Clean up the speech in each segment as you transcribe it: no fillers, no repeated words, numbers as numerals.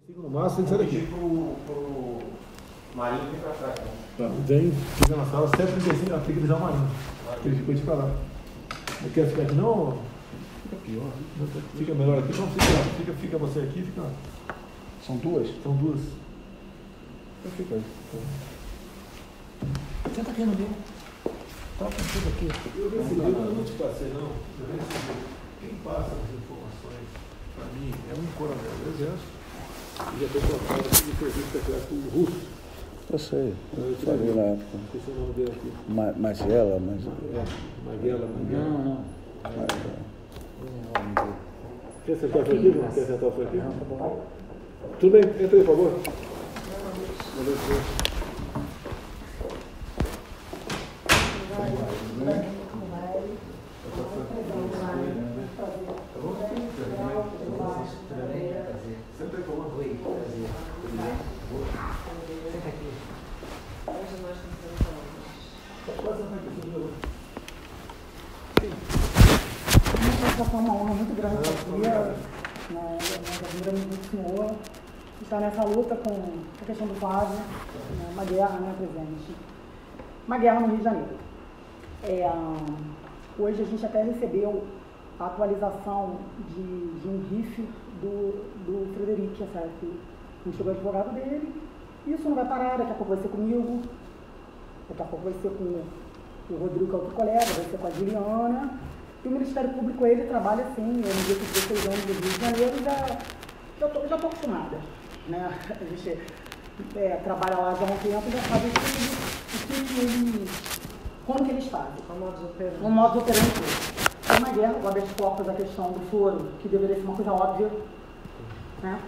Fica no máximo, sai daqui. Pro Marinho vem pra trás. Tá, vem, fica na sala, 7h35, ela tem que deixar o Marinho. Ele ficou de pra lá. Não quer ficar aqui não? Fica aqui, ó. Fica melhor aqui. Não, fica você aqui, fica. São duas? São duas. Então fica aí. Senta aqui no meio. Toca tudo aqui. Eu recebi, eu não te passei não. Eu recebi. Quem passa as informações para mim é um coronel do Exército. E já foi colocado aqui de serviço secreto russo. Eu sei, eu falei na época. Esqueci o nome dele aqui. Magela. Maguela. Não. Quer sentar por aqui? Quer sentar por aqui? Tudo bem, entra aí, por favor. Senta aí, por favor. Senta aqui. Hoje nós Foi uma honra muito grande estar aqui. Nós admiramos muito o senhor. Estar nessa luta com a questão do Flávio, uma guerra, né, presidente? Uma guerra no Rio de Janeiro. Hoje a gente até recebeu a atualização de um RIF do Frederico, certo? A gente chegou o advogado dele. Isso não vai parar, daqui a pouco vai ser comigo, daqui a pouco vai ser com o Rodrigo, que é outro colega, vai ser com a Juliana. E o Ministério Público, ele trabalha assim, eu no dia que 16 anos do Rio de Janeiro, já estou acostumada, né? A gente trabalha lá já há um tempo, já sabe como que eles fazem. O modo operante. Tem uma guerra, o habeas corpus, a questão do foro, que deveria ser uma coisa óbvia, né?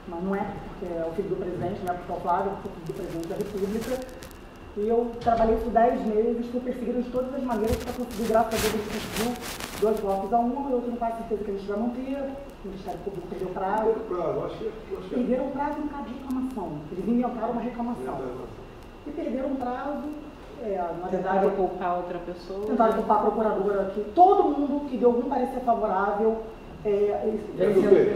Mas não é, porque é o filho do presidente, não é porque é o Flávio, é o filho do presidente da República. E eu trabalhei por 10 meses, fui perseguido de todas as maneiras para conseguir, graças a Deus, a gente conseguiu 2 votos a 1, eu tenho quase certeza que a gente vai manter, o Ministério Público perdeu o prazo. Perderam o prazo em caso de reclamação, eles inventaram uma reclamação. E perderam o prazo, tentaram culpar outra pessoa. Tentaram culpar a procuradora aqui, todo mundo que deu algum parecer favorável,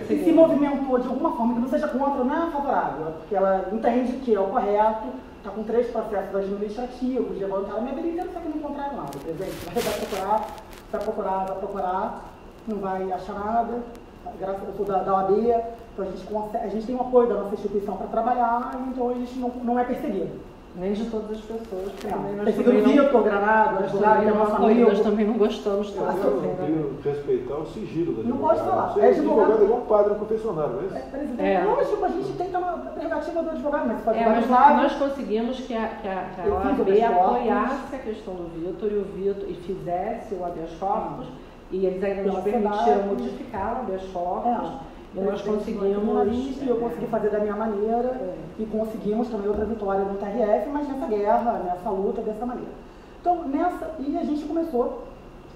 se movimentou de alguma forma que não seja contra, não é favorável, porque ela entende que é o correto. Está com 3 processos administrativos, levantaram minha habilidade, só que não encontraram nada. Presidente, vai procurar, não vai achar nada. Graças a Deus, da OAB, então a gente tem o apoio da nossa instituição para trabalhar, então a gente não é perseguido. Nem de todas as pessoas. Perseguido o Vitor, Granado, nós também não gostamos todos. Eu tenho que respeitar o sigilo da advogada. Não pode falar. É advogado é igual um padre no confessionário, não é isso? Presidente, não, mas a gente tem que ter uma prerrogativa do advogado, mas pode mas nós conseguimos que a OAB apoiasse a questão do Vitor e fizesse o habeas corpus, e eles ainda nos permitiram modificar o habeas corpus. E nós conseguimos. Eu consegui fazer da minha maneira e conseguimos também outra vitória no TRF, mas nessa guerra, nessa luta, dessa maneira. Então, e a gente começou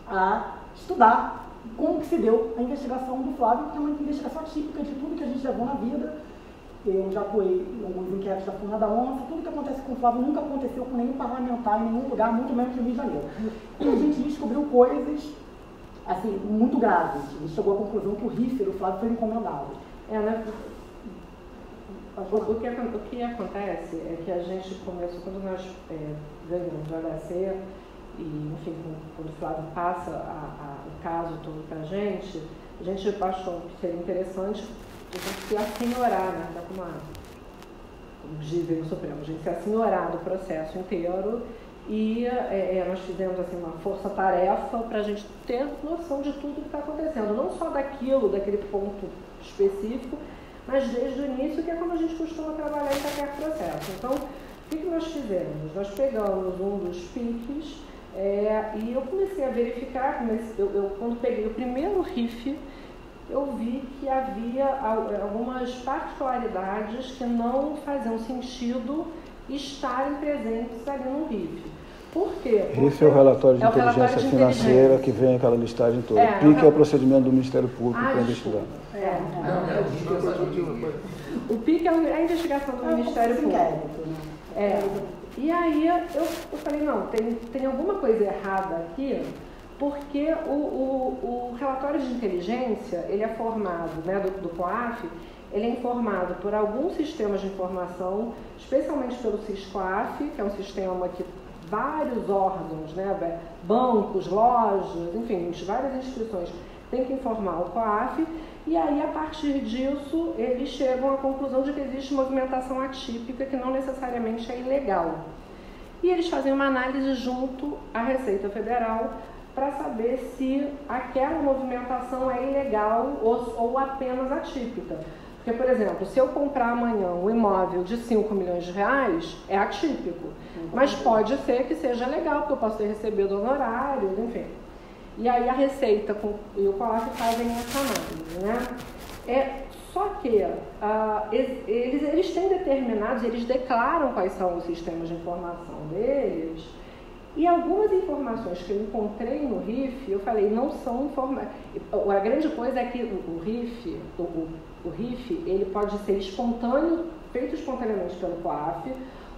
a estudar como que se deu a investigação do Flávio, que é uma investigação típica de tudo que a gente levou na vida. Eu já atuei em alguns inquéritos da Funda da Onça, tudo que acontece com o Flávio nunca aconteceu com nenhum parlamentar em nenhum lugar, muito menos no Rio de Janeiro. E a gente descobriu coisas assim, muito graves. Ele chegou à conclusão que o RIF do Flávio foi encomendado. O que acontece é que a gente começou, quando nós ganhamos o HC, e enfim, quando o Flávio passa o caso todo para a gente achou que seria interessante a gente se assenhorar, né? Como dizem no Supremo, a gente se assenhorar do processo inteiro. E nós fizemos assim, uma força-tarefa para a gente ter noção de tudo que está acontecendo, não só daquele ponto específico, mas desde o início, que é como a gente costuma trabalhar em qualquer processo. Então, o que nós fizemos? Nós pegamos um dos PICs e eu comecei a verificar, quando peguei o primeiro RIF, eu vi que havia algumas particularidades que não faziam sentido estarem presentes ali no RIF. Por quê? RIF é o relatório de inteligência financeira que vem aquela listagem toda. PIC é o procedimento do Ministério Público para investigar. O PIC é a investigação do Ministério Público. E aí eu falei, não, tem alguma coisa errada aqui, porque o relatório de inteligência, ele é formado, né, do COAF, ele é informado por alguns sistemas de informação, especialmente pelo SISCOAF, que é um sistema que vários órgãos, né, bancos, lojas, enfim, várias instituições têm que informar o COAF, e aí, a partir disso, eles chegam à conclusão de que existe movimentação atípica que não necessariamente é ilegal. E eles fazem uma análise junto à Receita Federal para saber se aquela movimentação é ilegal ou apenas atípica. Porque, por exemplo, se eu comprar amanhã um imóvel de 5 milhões de reais, é atípico. Mas pode ser que seja legal, porque eu posso ter recebido honorários, enfim. E aí a Receita e o COAF fazem essa análise, né? Só que eles têm determinados, eles declaram quais são os sistemas de informação deles, e algumas informações que eu encontrei no RIF, eu falei, não são informações. A grande coisa é que o RIF, ele pode ser espontâneo, feito espontaneamente pelo COAF,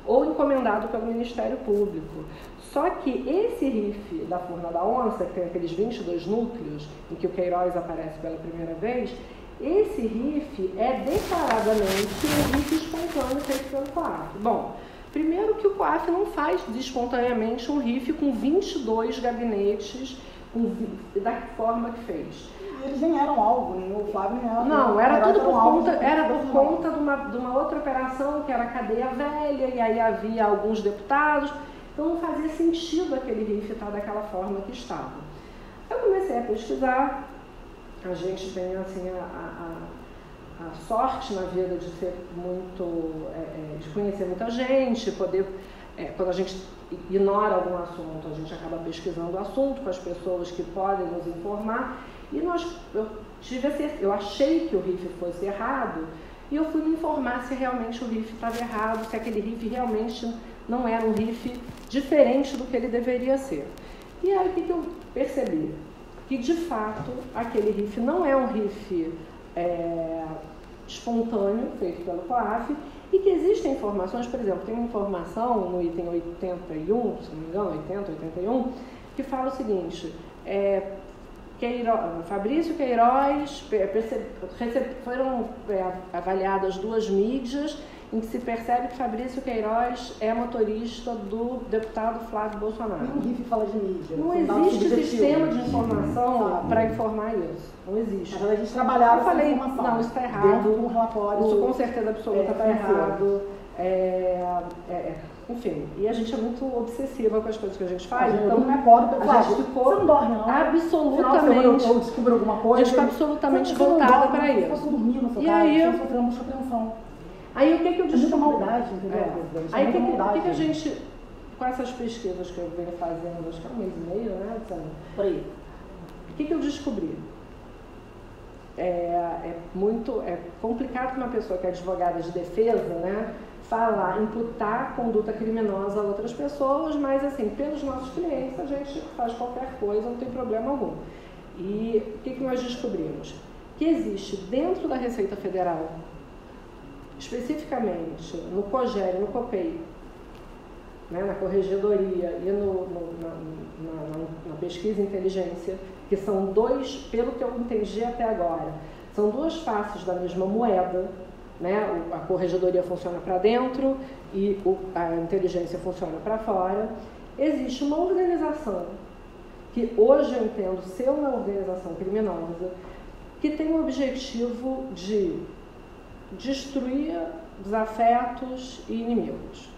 ou encomendado pelo Ministério Público. Só que esse RIF da Furna da Onça, que tem aqueles 22 núcleos, em que o Queiroz aparece pela primeira vez, esse RIF é declaradamente um RIF espontâneo feito pelo COAF. Bom, primeiro que o COAF não faz espontaneamente um RIF com 22 gabinetes da forma que fez. Eles nem eram algo, nem o Flávio nem era. Não, era tudo por conta de uma outra operação, que era a cadeia velha, e aí havia alguns deputados, então não fazia sentido aquele RIF estar daquela forma que estava. Eu comecei a pesquisar, a gente tem assim a sorte na vida de ser de conhecer muita gente, poder, quando a gente ignora algum assunto, a gente acaba pesquisando o assunto com as pessoas que podem nos informar. E eu achei que o RIF fosse errado, e eu fui me informar se realmente o RIF estava errado, se aquele RIF realmente não era um RIF diferente do que ele deveria ser. E aí o que eu percebi? Que de fato aquele RIF não é um RIF espontâneo, feito pelo COAF, e que existem informações, por exemplo, tem uma informação no item 81, se não me engano, 80, 81, que fala o seguinte, Fabrício Queiroz, foram avaliadas 2 mídias em que se percebe que Fabrício Queiroz é motorista do deputado Flávio Bolsonaro. Nenhum RIF fala de mídia. Não existe sistema de informação para informar isso. Não existe. Mas a gente trabalhava essa informação. Não, isso está errado. Um relatório, isso com certeza absoluta está errado. Enfim, e a gente é muito obsessiva com as coisas que a gente faz. Então não é pobre, a gente ficou você não dorme, não? Absolutamente. Eu descobri alguma coisa. A gente ficou absolutamente voltada para isso. Eu posso dormir no seu e casa, aí, eu sofri muita atenção. Aí o que eu descobri? Muita maldade, entendeu? Aí o que a gente, com essas pesquisas que eu venho fazendo, acho que é 1 mês e meio, né, Luciana? Por aí. O que eu descobri? É complicado para uma pessoa que é advogada de defesa, né, imputar conduta criminosa a outras pessoas, mas assim, pelos nossos clientes a gente faz qualquer coisa, não tem problema algum. E o que nós descobrimos? Que existe dentro da Receita Federal, especificamente no COGER e no COPEI, né, na Corregedoria e na Pesquisa e Inteligência, que são pelo que eu entendi até agora, são 2 faces da mesma moeda, né? A Corregedoria funciona para dentro e a inteligência funciona para fora. Existe uma organização, que hoje eu entendo ser uma organização criminosa, que tem o objetivo de destruir desafetos e inimigos.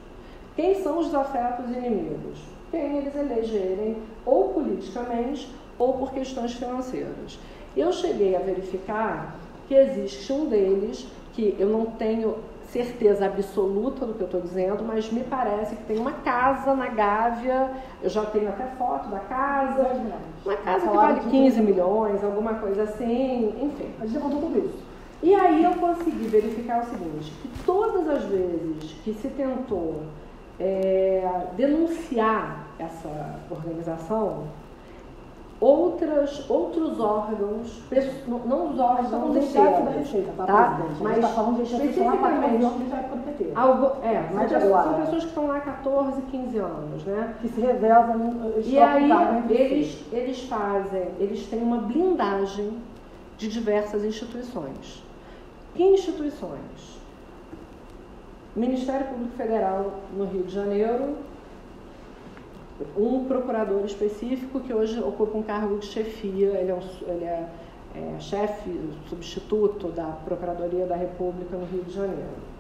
Quem são os desafetos e inimigos? Quem eles elegerem ou politicamente ou por questões financeiras. Eu cheguei a verificar que existe um deles, que eu não tenho certeza absoluta do que eu estou dizendo, mas me parece que tem uma casa na Gávea, eu já tenho até foto da casa, uma casa que vale 15 milhões, alguma coisa assim, enfim. A gente levantou tudo isso. E aí eu consegui verificar o seguinte, que todas as vezes que se tentou denunciar essa organização, outros órgãos, não os órgãos da Receita, tá? Mas está falando de especificamente são pessoas que estão lá há 14, 15 anos, né? Que se revezam. E aí eles têm uma blindagem de diversas instituições. Que instituições? Ministério Público Federal no Rio de Janeiro, um procurador específico que hoje ocupa um cargo de chefia, ele é chefe, substituto da Procuradoria da República no Rio de Janeiro.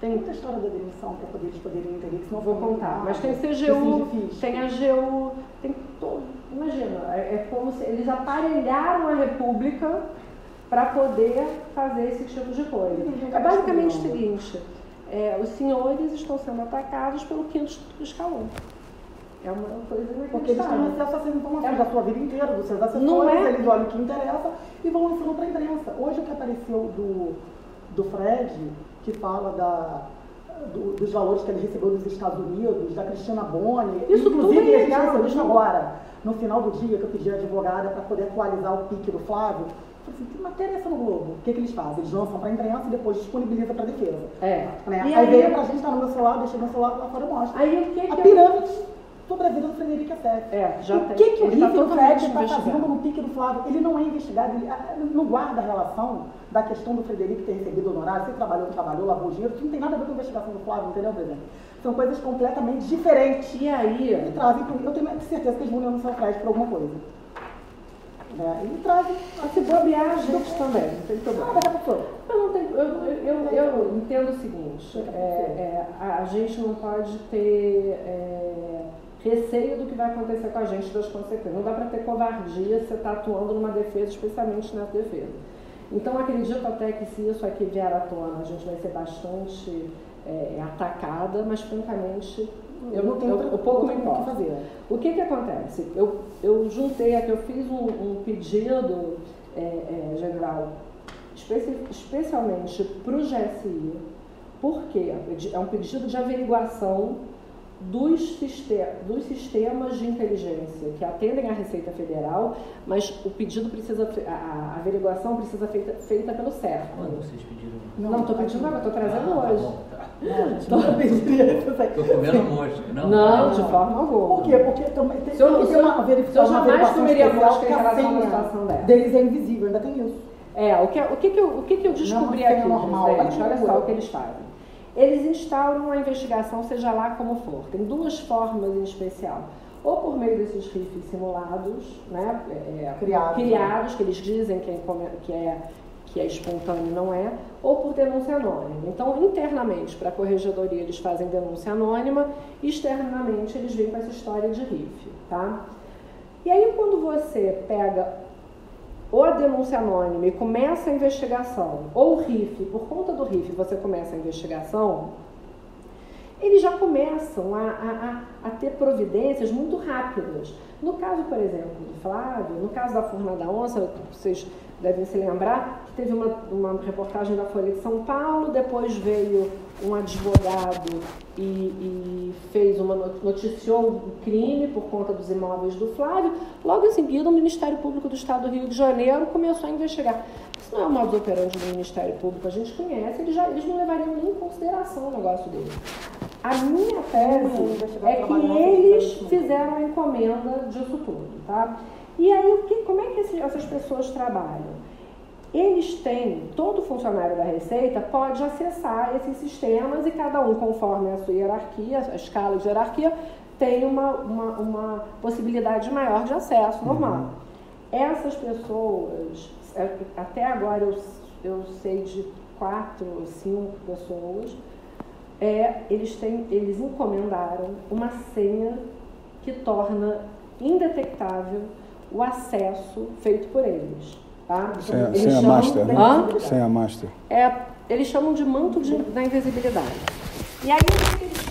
Tem muita história da demissão para eles poderem entender que senão vou contar, mas tem CGU, tem AGU, tem todo. Imagina, é como se eles aparelharam a República para poder fazer esse tipo de coisa. É basicamente o seguinte, os senhores estão sendo atacados pelo quinto escalão. É uma coisa inacreditável. Porque eles têm acesso a essas informações da sua vida inteira, dos seus assessores, eles olham o que interessa e vão lançando para a imprensa. Hoje o que apareceu do Fred, que fala dos valores que ele recebeu dos Estados Unidos, da Cristina Boni, isso inclusive tudo é a gente legal, recebeu isso agora, no final do dia, que eu pedi a advogada para poder atualizar o pique do Flávio. Eu falei assim, que matéria é essa no Globo? O que eles fazem? Eles lançam para a imprensa e depois disponibilizam para a defesa. Né? Aí veio para a gente, está no meu celular, deixei meu celular lá fora e mostro. A pirâmide sobre a vida do Frederico Assef. O que o RIF do Fred está fazendo no pique do Flávio? Ele não é investigado, ele não guarda a relação da questão do Frederico ter recebido honorário, se trabalhou, não trabalhou, lavou o dinheiro, isso não tem nada a ver com a investigação do Flávio, entendeu, presidente? São coisas completamente diferentes. E aí? E trazem, eu tenho certeza que eles vão denunciar o Fred por alguma coisa. E trazem. Se bobear a gente também, não tem problema. Eu entendo o seguinte, a gente não pode ter receio do que vai acontecer com a gente, das consequências. Não dá para ter covardia se você está atuando numa defesa, especialmente nessa defesa. Então, acredito até que se isso aqui vier à tona, a gente vai ser bastante atacada, mas, francamente, eu pouco me importo. O que acontece? Eu juntei aqui, eu fiz um pedido, general, especialmente para o GSI, porque é um pedido de averiguação dos sistemas de inteligência que atendem à Receita Federal, mas o pedido a averiguação precisa ser feita pelo CERF. Quando vocês pediram? Não, estou pedindo agora, estou trazendo hoje. Estou comendo mosca. Não, de forma alguma. Por quê? Porque também tem uma verificação. Eu jamais comeria mosca em relação a uma situação dessa. Deles é invisível, ainda tem isso. O que eu descobri aqui, normal, gente, olha só o que eles fazem. Eles instauram uma investigação, seja lá como for. Tem duas formas em especial. Ou por meio desses RIFs simulados, né, criados, que eles dizem que é espontâneo e não é, ou por denúncia anônima. Então, internamente, para a corregedoria, eles fazem denúncia anônima, externamente, eles vêm com essa história de RIF. Tá? E aí, quando você pega ou a denúncia anônima e começa a investigação, ou o RIF, por conta do RIF você começa a investigação, eles já começam a ter providências muito rápidas. No caso, por exemplo, do Flávio, no caso da Furna da Onça, vocês devem se lembrar que teve uma reportagem da Folha de São Paulo, depois veio um advogado e noticiou o crime por conta dos imóveis do Flávio. Logo em seguida, o Ministério Público do Estado do Rio de Janeiro começou a investigar. Isso não é o modus operandi do Ministério Público, a gente conhece, eles não levariam nem em consideração o negócio deles. A minha tese é que eles fizeram a encomenda disso tudo, tá? E aí, como é que essas pessoas trabalham? Eles têm, todo funcionário da Receita pode acessar esses sistemas e cada um, conforme a sua hierarquia, a escala de hierarquia, tem uma possibilidade maior de acesso normal. Essas pessoas, até agora eu sei de 4 ou 5 pessoas, eles encomendaram uma senha que torna indetectável o acesso feito por eles. Tá? Senha master, né? Senha master. Eles chamam de manto da invisibilidade. E aí,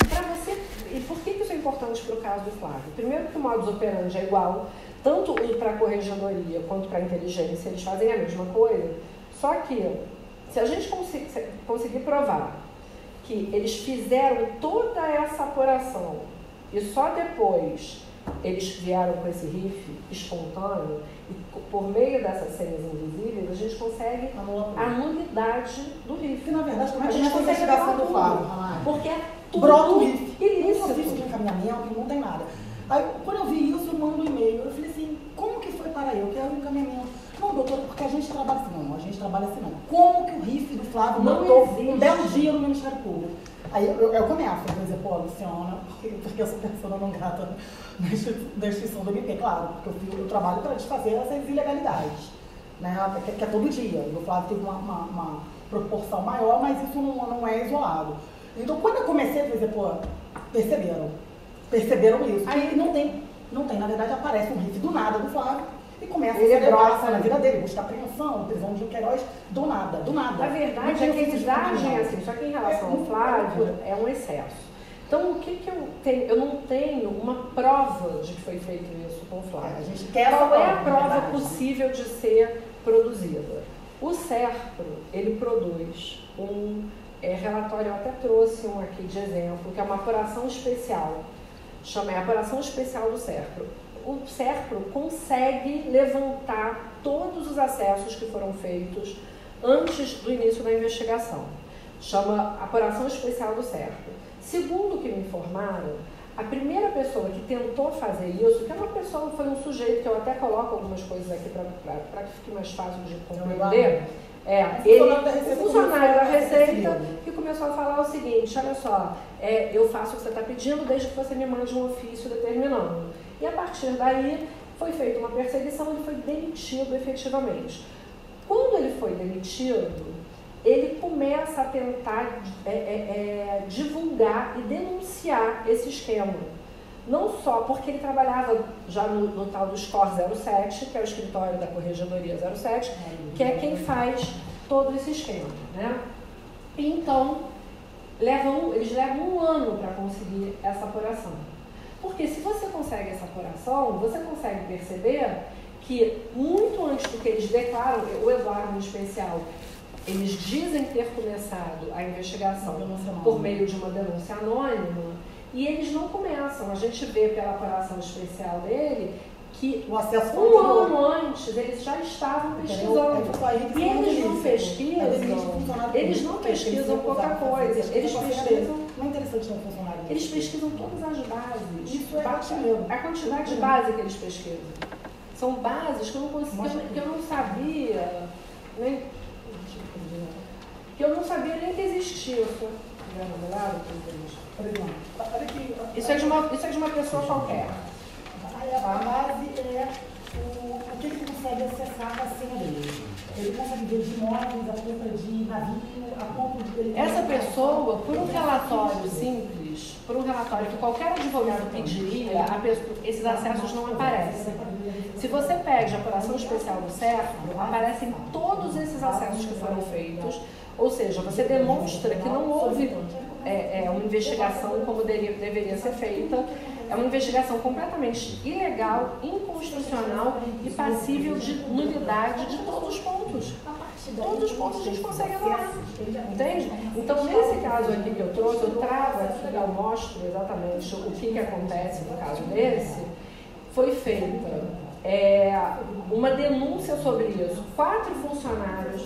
para você, e por que isso é importante para o caso do Flávio? Primeiro que o modus operandi é igual, tanto para a corregedoria quanto para a inteligência, eles fazem a mesma coisa, só que se a gente conseguir provar que eles fizeram toda essa apuração e só depois eles vieram com esse RIF espontâneo, e por meio dessas senhas invisíveis, a gente consegue a nulidade do RIF. Que, na verdade, como é que a gente consegue investigação do Flávio? Porque é tudo brota o RIF. ilícito. Eu fiz um encaminhamento e não tem nada. Aí, quando eu vi isso, eu mando um e-mail. Eu falei assim, como que foi para eu? Eu quero um encaminhamento. Não, doutora, porque a gente gente trabalha assim, não, a gente trabalha assim não. Como que o RIF do Flávio matou um belo dia no Ministério Público? Aí eu começo a dizer, pô, Luciana, porque eu sou pessoa não grata da instituição do MP, claro, porque eu trabalho para desfazer essas ilegalidades, né, que é todo dia. O Flávio teve uma proporção maior, mas isso não é isolado. Então, quando eu comecei a dizer, pô, perceberam isso. Aí não tem, na verdade, aparece um RIF do nada do Flávio e começa a celebrar na vida dele, buscar apreensão, prisão de Queiroz, do nada. Na verdade, é que eles agem assim, só que em relação ao Flávio, é um excesso. Então, o que eu tenho? Eu não tenho uma prova de que foi feito isso com o Flávio. A gente quer Qual é a prova possível de ser produzida? O SERPRO, ele produz um relatório, eu até trouxe um aqui de exemplo, que é uma apuração especial, chama Apuração Especial do SERPRO. O SERPRO consegue levantar todos os acessos que foram feitos antes do início da investigação. Chama Apuração Especial do SERPRO. Segundo o que me informaram, a primeira pessoa que tentou fazer isso, que é uma pessoa, foi um sujeito, que eu até coloco algumas coisas aqui para que fique mais fácil de compreender, o funcionário da Receita, que começou a falar o seguinte, olha só, eu faço o que você está pedindo desde que você me mande um ofício determinando. E a partir daí foi feita uma perseguição, ele foi demitido efetivamente. Quando ele foi demitido, ele começa a tentar divulgar e denunciar esse esquema. Não só porque ele trabalhava já no tal do SCOR 07, que é o escritório da Corregedoria 07, que é quem faz todo esse esquema, né? Então, eles levam 1 ano para conseguir essa apuração. Porque se você consegue essa apuração, você consegue perceber que muito antes do que eles declaram, o Eduardo em especial, eles dizem ter começado a investigação por meio de uma denúncia anônima e eles não começam. A gente vê pela apuração especial dele que o acesso 1 ano antes eles já estavam pesquisando. E eles não pesquisam pouca coisa. Eles pesquisam. Não é interessante ter um funcionário. Eles pesquisam todas as bases. Isso é ótimo. A quantidade de base que eles pesquisam. São bases que eu não conseguia, que eu não sabia, nem. Que eu não sabia nem que existia. Isso é de uma pessoa qualquer. A base é o que ele consegue acessar a senha dele. Ele consegue ver de imóveis, a compra de navio, a compra de ele. Essa pessoa, por um relatório simples, por um relatório que qualquer advogado pediria, esses acessos não aparecem. Se você pede a apuração especial do SERPRO, aparecem todos esses acessos que foram feitos, ou seja, você demonstra que não houve uma investigação como deveria ser feita. É uma investigação completamente ilegal, inconstitucional e passível de nulidade de todos os pontos. Todos os pontos a gente consegue anular. Entende? Então, nesse caso aqui que eu trouxe, eu trago aqui, eu mostro exatamente o que acontece no caso desse. Foi feita uma denúncia sobre isso. 4 funcionários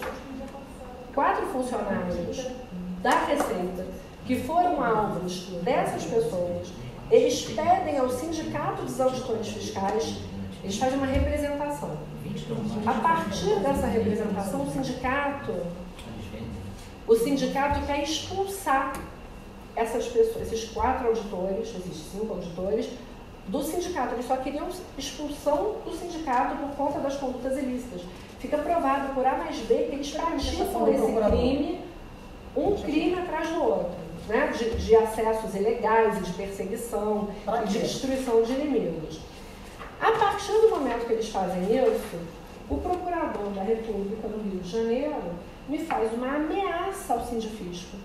da Receita que foram alvos dessas pessoas. Eles pedem ao Sindicato dos Auditores Fiscais, eles fazem uma representação. A partir dessa representação, o sindicato quer expulsar essas pessoas, esses 4 auditores, esses 5 auditores, do sindicato. Eles só queriam expulsão do sindicato por conta das condutas ilícitas. Fica provado por A mais B que eles praticam esse crime, um crime atrás do outro. Né, de acessos ilegais, de perseguição, de destruição de inimigos. A partir do momento que eles fazem isso, o procurador da República no Rio de Janeiro me faz uma ameaça ao Sindifisco,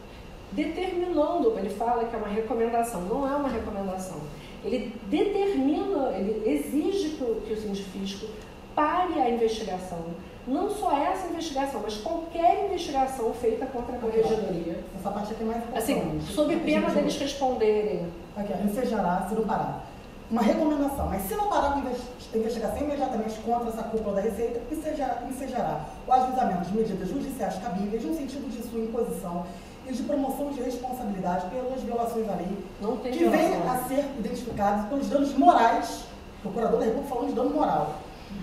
determinando, ele fala que é uma recomendação, não é uma recomendação, ele determina, ele exige que o Sindifisco pare a investigação. Não só essa investigação, mas qualquer investigação feita contra a Corregedoria. Essa parte aqui é mais importante. Assim, sob pena deles responderem. Aqui, ensejará, se não parar. Uma recomendação, mas se não parar com a investigação imediatamente contra essa cúpula da Receita, ensejará o ajuizamento de medidas judiciais cabíveis no sentido de sua imposição e de promoção de responsabilidade pelas violações da lei, que venham a ser identificados pelos danos morais, o procurador da República falou de dano moral,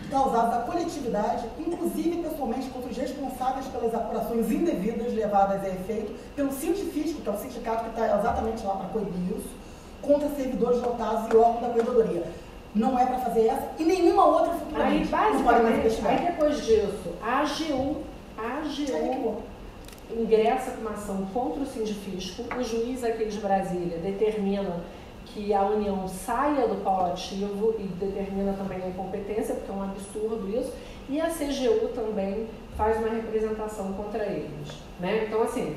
causados à coletividade, inclusive pessoalmente contra os responsáveis pelas apurações indevidas levadas a efeito pelo Sindifisco, que é o sindicato que está exatamente lá para coibir isso, contra servidores lotados e órgãos da corredoria. Não é para fazer essa e nenhuma outra futuramente. Aí, basicamente, aí depois disso, a AGU ingressa com uma ação contra o Sindifisco, o juiz aqui de Brasília determina que a União saia do polo ativo e determina também a incompetência, porque é um absurdo isso, e a CGU também faz uma representação contra eles. Né? Então, assim,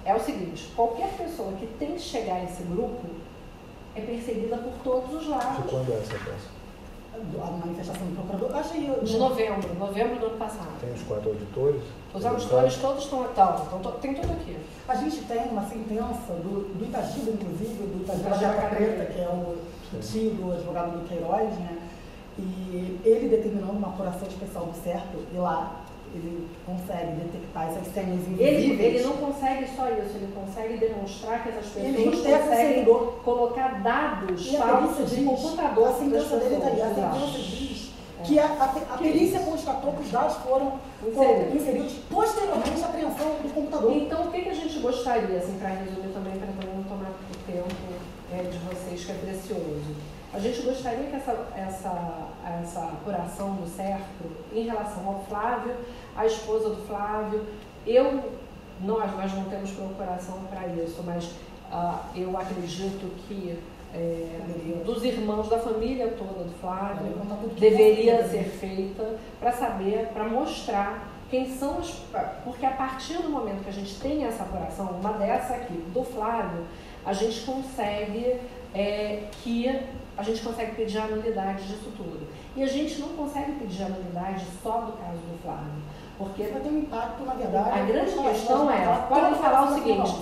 é o seguinte, qualquer pessoa que tem que chegar a esse grupo é perseguida por todos os lados. De quando é essa peça? A manifestação do procurador, achei de novembro do ano passado. Tem os 4 auditores? Os auditores todos estão tem tudo aqui. A gente tem uma sentença do Itagiba, inclusive, do Itagiba Jaca Preta, que é o tio do advogado do Queiroz, né? E ele determinou uma apuração especial do certo, e lá ele consegue detectar essas senhas invisíveis. Ele não consegue só isso, ele consegue demonstrar que essas pessoas conseguem colocar dados falsos em computador. A sentença dele está aí, a sentença diz que a perícia constatou que os dados foram inseridos posteriormente à apreensão do computador. Então, o que a gente gostaria, assim, para resumir também, para não tomar o tempo de vocês, que é precioso? A gente gostaria que essa apuração do certo em relação ao Flávio, a esposa do Flávio, nós não temos procuração para isso, mas eu acredito que dos irmãos da família toda do Flávio deveria ser feita para saber, para mostrar quem são os... Porque a partir do momento que a gente tem essa apuração, uma dessa aqui, do Flávio, a gente consegue a gente consegue pedir a anulidade disso tudo. E a gente não consegue pedir a anulidade só do caso do Flávio. Porque vai ter um impacto, na verdade. A grande questão podem falar o seguinte,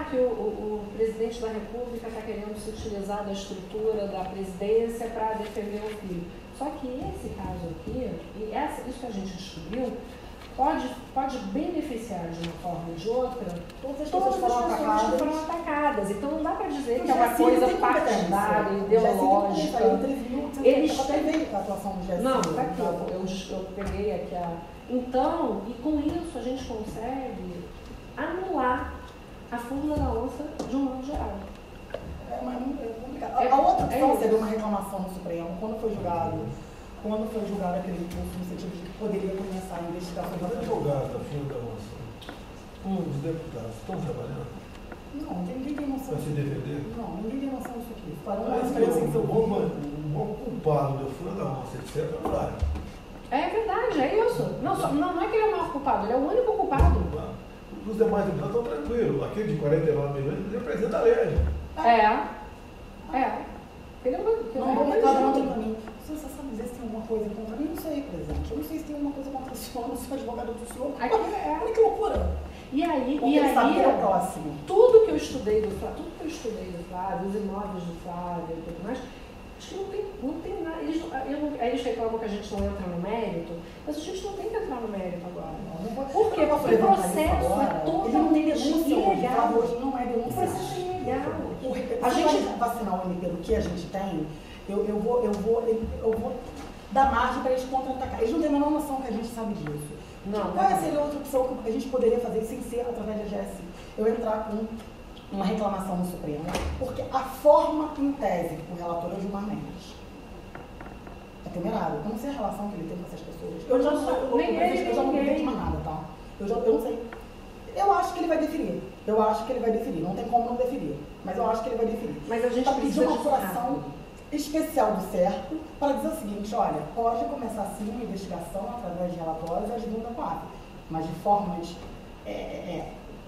que o presidente da República está querendo se utilizar da estrutura da presidência para defender o filho. Só que esse caso aqui, isso que a gente descobriu, pode beneficiar de uma forma ou de outra todas as pessoas que foram atacadas. Então não dá para dizer que é uma coisa partidária, ideológica. Eles têm a atuação do GSI. Não, está aqui, eu peguei aqui Então, e com isso a gente consegue anular a fórmula da onça de um modo geral. É complicado. A outra opção seria uma reclamação no Supremo, quando foi julgado aquele recurso, no sentido de que poderia começar a investigação. Os advogados da fórmula da onça, os deputados, estão trabalhando? Não, ninguém tem noção. Para se defender? Não, ninguém tem noção disso aqui. Um bom culpado da fórmula da onça, etc., é o Flávio. É verdade, é isso. Não é que ele é o maior culpado, ele é o único culpado. Os demais deputados estão tranquilos. Aquele de 49 milhões ele representa a lei. Ele não vou reclamar muito para mim. Você sabe dizer se tem alguma coisa contra mim? Não sei, presidente. Eu não sei se tem alguma coisa contra o senhor, não sou advogado do senhor. Olha que loucura. E aí tudo que eu estudei do Flávio, os imóveis do Flávio e tudo mais, acho que não tem nada. Eles reclamam que a gente não entra no mérito, mas a gente não tem que entrar no mérito agora. Por quê? Porque o processo é totalmente ilegal. Não é denúncia. O processo é ilegal. A gente vacinar o MP do que a gente tem, eu vou dar margem para eles contra-atacar. Eles não têm a menor noção que a gente sabe disso. Qual seria outra opção que a gente poderia fazer sem ser através da GSI? Eu entrar com uma reclamação no Supremo, porque a forma em tese o relator é Gilmar Mendes. É temerário. Eu não sei a relação que ele tem com essas pessoas. Eu já não entendi mais nada, tá? Eu não sei. Eu acho que ele vai definir. Não tem como não definir. Mas eu acho que ele vai definir. Mas a gente precisa uma apuração especial do certo para dizer o seguinte, olha, pode começar sim uma investigação através de relatórios adjunto da Coab, mas de formas,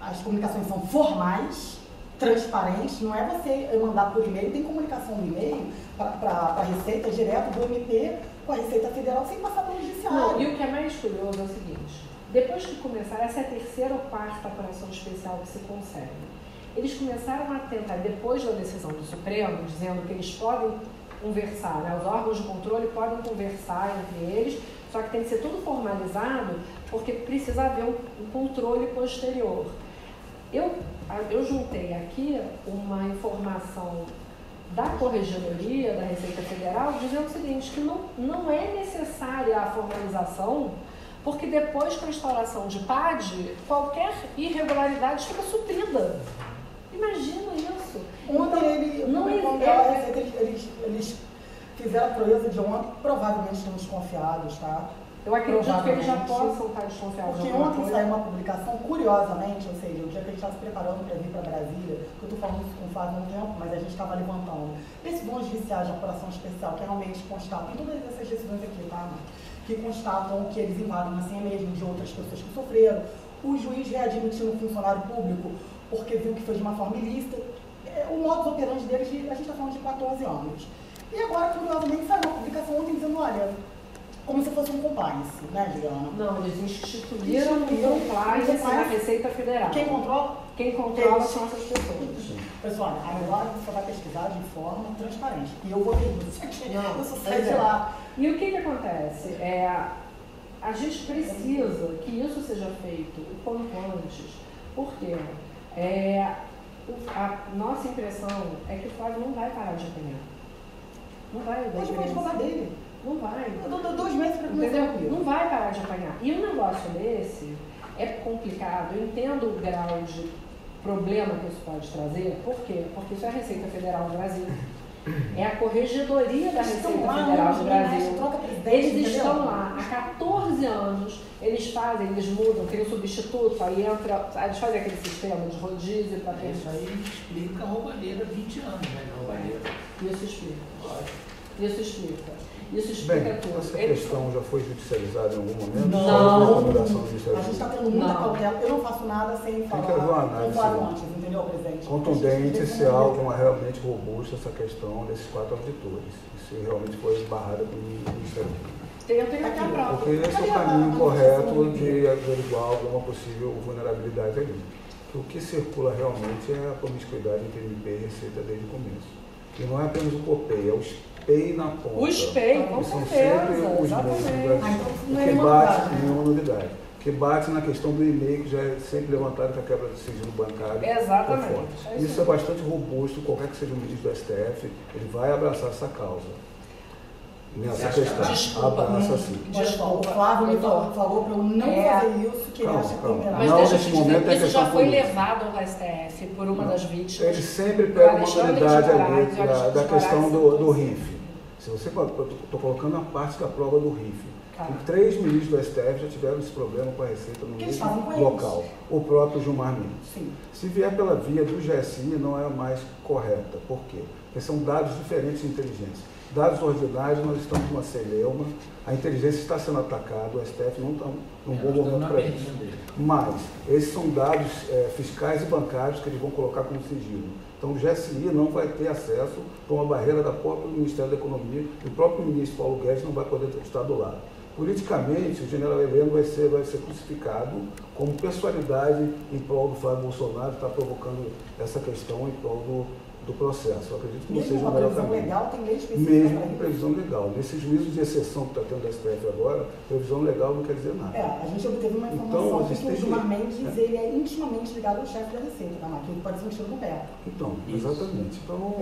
as comunicações são formais, transparentes, não é você mandar por e-mail, tem comunicação no e-mail para a Receita direto do MP com a Receita Federal sem passar pelo Judiciário. Não, e o que é mais curioso é o seguinte, depois que começaram, essa é a terceira ou quarta apuração especial que se consegue. Eles começaram a tentar, depois da decisão do Supremo, dizendo que eles podem conversar, né? Os órgãos de controle podem conversar entre eles, só que tem que ser tudo formalizado, porque precisa haver um controle posterior. Eu juntei aqui uma informação da Corregedoria da Receita Federal dizendo o seguinte, que não é necessária a formalização, porque depois com a instauração de PAD, qualquer irregularidade fica suprida. Imagina isso. Ontem eles fizeram a proeza de ontem, provavelmente estão desconfiados, tá? Eu acredito que eles já possam estar desconfiados. Porque ontem saiu uma publicação, curiosamente, ou seja, o dia que a gente estava se preparando para vir para Brasília, que eu estou falando isso com faz um tempo, mas a gente estava levantando. Decisões judiciais de apuração especial, que realmente constatam, todas essas decisões aqui, tá? Que constatam que eles invadem a senha mesmo de outras pessoas que sofreram. O juiz readmitiu um funcionário público porque viu que foi de uma forma ilícita. O modus operandi deles, a gente está falando de 14 anos. E agora, curiosamente, saiu uma publicação ontem dizendo, olha, como se fosse um compliance, né, Juliana? Não, eles instituíram um compliance na Receita Federal. Quem controla? Quem controla são essas pessoas. Pessoal, agora você vai pesquisar de forma transparente. E eu vou ver isso. Não, eu só saio de lá. E o que acontece? A gente precisa que isso seja feito o quanto antes. Por quê? A nossa impressão é que o Flávio não vai parar de apanhar. Não vai. Pode falar dele. Não vai. Eu dou 2 meses para começar a Não vai parar de apanhar. E um negócio desse é complicado. Eu entendo o grau de problema que isso pode trazer. Por quê? Porque isso é a Receita Federal do Brasil. É a Corregedoria da Receita Federal do Brasil. Eles estão lá há 14 anos. Eles mudam, tem um substituto, aí eles fazem aquele sistema de rodízio para ter. Isso aí explica a roubalheira 20 anos, né? Roubalheira. Isso explica. Isso explica tudo. Essa questão já foi judicializada em algum momento? Não. A gente está tendo muita cautela. Eu não faço nada sem falar. Tem que haver uma análise antes, entendeu, presidente? Contundente se há alguma realmente robusta essa questão desses 4 auditores. Se realmente foi barrada pelo Ministério Público. Eu tenho aqui a prova. Porque esse é o caminho correto de averiguar alguma possível vulnerabilidade ali. O que circula realmente é a promiscuidade entre MP e Receita desde o começo. E não é apenas o COPEI, é o SPEI na ponta. O SPEI, com são certeza, sempre os exatamente. que bate, nenhuma novidade. Que bate na questão do e-mail, que já é sempre levantado com a quebra de sigilo bancário. Exatamente. Isso é bastante robusto, qualquer que seja o ministro do STF, ele vai abraçar essa causa. Nessa questão. Desculpa, o Flávio me falou para eu não fazer isso, que ele acha que tem. Mas deixa eu te dizer, isso já foi levado ao STF por uma das vítimas. Ele sempre pega uma unidade ali da questão do RIF. Se você, estou colocando a parte da prova do RIF. E 3 ministros do STF já tiveram esse problema com a Receita no mesmo local. O próprio Gilmar Mendes. Sim. Se vier pela via do GSI, não é a mais correta. Por quê? Porque são dados diferentes de inteligência. Dados ordinários, nós estamos numa celeuma, a inteligência está sendo atacada, o STF não está num bom momento para isso. Mas esses são dados fiscais e bancários que eles vão colocar como sigilo. Então o GSI não vai ter acesso por uma barreira da própria Ministério da Economia, e o próprio ministro Paulo Guedes não vai poder estar do lado. Politicamente, o general Heleno vai ser crucificado como personalidade em prol do Flávio Bolsonaro, está provocando essa questão em prol do processo. Eu acredito que não seja o melhor caminho. Legal, tem lei específica. Mesmo com previsão legal. Nesse juízo de exceção que está tendo da STF agora, previsão legal não quer dizer nada. A gente obteve uma informação que o Gilmar Mendes ele é intimamente ligado ao chefe da Receita, tá? Que ele pode ser um tiro no pé. Então, exatamente. Então,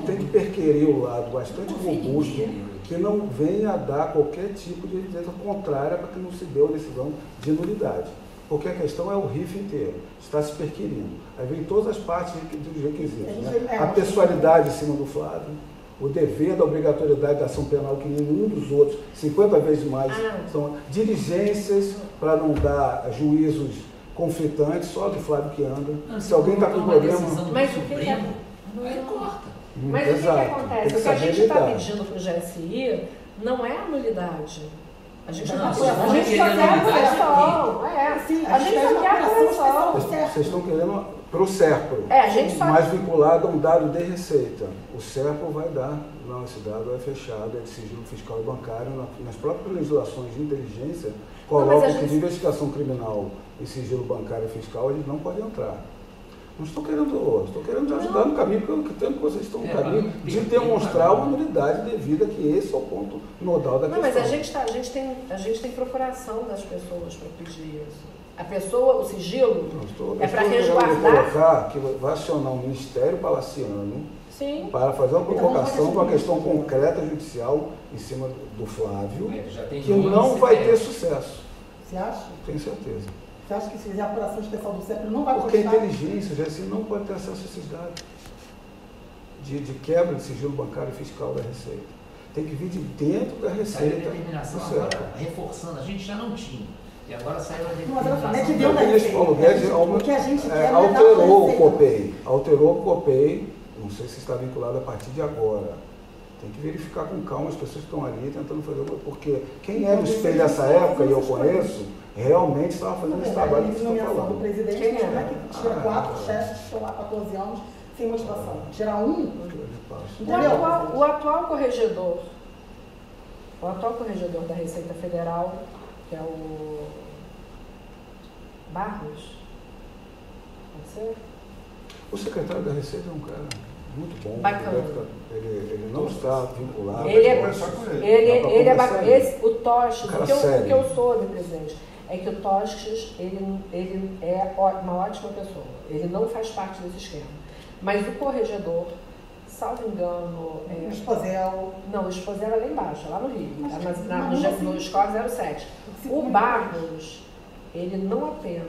tem que perquerer o lado bastante robusto, que não venha a dar qualquer tipo de evidência contrária para que não se dê uma decisão de nulidade. Porque a questão é o RIF inteiro, está se perquirindo. Aí vem todas as partes dos requisitos. Né? A pessoalidade em cima do Flávio, o dever da obrigatoriedade da ação penal, que nenhum dos outros, 50 vezes mais, são diligências para não dar juízos conflitantes, só do Flávio que anda. Se alguém está com problema... Mas o que é? Aí corta. Mas o que acontece? O que a gente está pedindo para o GSI não é a nulidade. A gente só quer a correção. A gente só quer a correção. Vocês estão querendo para o SERPRO, mais vinculado a um dado de receita. O SERPRO vai dar, não, esse dado é fechado, é de sigilo fiscal e bancário. Nas próprias legislações de inteligência, colocam que de investigação criminal e sigilo bancário e fiscal, eles não podem entrar. Não estou querendo ajudar no caminho, porque tanto que vocês estão no caminho de demonstrar uma nulidade devida, que esse é o ponto nodal da questão. Mas a gente tem procuração das pessoas para pedir isso. A pessoa, o sigilo, é para resguardar. Colocar que vai acionar um ministério palaciano Sim. Para fazer uma provocação para uma questão concreta judicial em cima do Flávio, que não vai ter sucesso. Você acha? Tenho certeza. Você acha que se fizer a apuração especial do CEP não vai Porque a constar? inteligência, já assim, não pode ter acesso a esses dados de quebra de sigilo bancário e fiscal da Receita. Tem que vir de dentro da Receita. Saiu a determinação agora, reforçando, a gente já não tinha. E agora saiu a Mas ela fala, é que determinação. deu da Receita. Paulo Guedes O que a gente quer é alterou o dar COPEI. Alterou o COPEI, não sei se está vinculado a partir de agora. Tem que verificar com calma as pessoas que estão ali tentando fazer uma... Porque quem era o espelho dessa época, e eu conheço, realmente estava fazendo esse trabalho que vocês estão nomeação do falando. presidente, Quem como é é? que tira 4 chefes que estão lá há 14 anos sem motivação? Tirar um, O entendeu? atual corregedor da Receita Federal, que é o Barros, pode ser? O secretário da Receita é um cara muito bom. Bacana. Ele não está vinculado. Ele é Dá pra ele é conversar. bacana. O Tostes, Cara o que sério. eu soube, presidente, é que o Tostes, ele é uma ótima pessoa. Ele não faz parte desse esquema. Mas o corregedor, salvo engano... O Esposel. Não, o Esposel é lá embaixo, lá no Rio, no assim, Escola 07. O Barros, ele não apenas,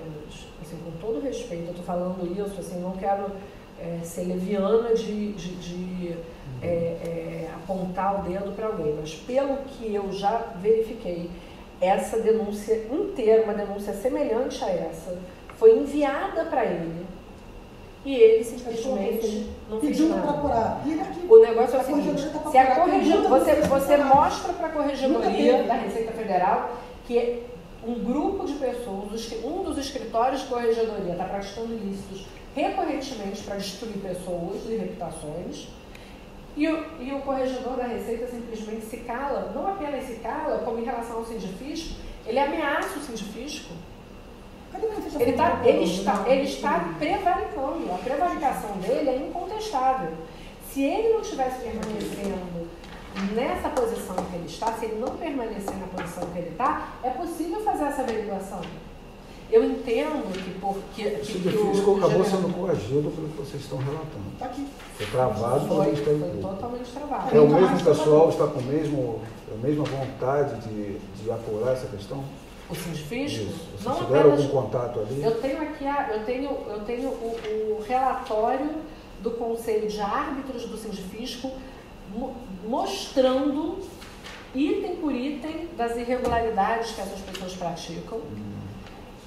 assim, com todo respeito, eu estou falando isso, assim, não quero ser leviana de apontar o dedo para alguém, mas pelo que eu já verifiquei, essa denúncia inteira, uma denúncia semelhante a essa, foi enviada para ele e ele simplesmente não fez pedindo para nada. apurar. E ele aqui, O negócio é o a seguinte, corregedoria tá se a pra apurar, corregedoria, você nunca mostra para a corregedoria teve. da Receita Federal que um grupo de pessoas, um dos escritórios de corregedoria está praticando ilícitos recorrentemente para destruir pessoas e reputações, e o corregedor da Receita simplesmente se cala, não apenas se cala, como em relação ao sindifisco, ele ameaça o sindifisco. Cadê a manifestação? Ele está prevaricando, a prevaricação dele é incontestável. Se ele não estivesse permanecendo nessa posição que ele está, se ele não permanecer na posição que ele está, é possível fazer essa averiguação. Eu entendo que O sindifisco acabou sendo coagido pelo que vocês estão relatando. Tá aqui. Foi travado pelo foi Ministério Público. totalmente travado. É o mesmo pessoal, está com a mesma vontade de apurar essa questão? O sindifisco? Isso. Vocês Não tiveram apenas... algum contato ali? Eu tenho aqui eu tenho o relatório do Conselho de Árbitros do Sindifisco mostrando item por item das irregularidades que essas pessoas praticam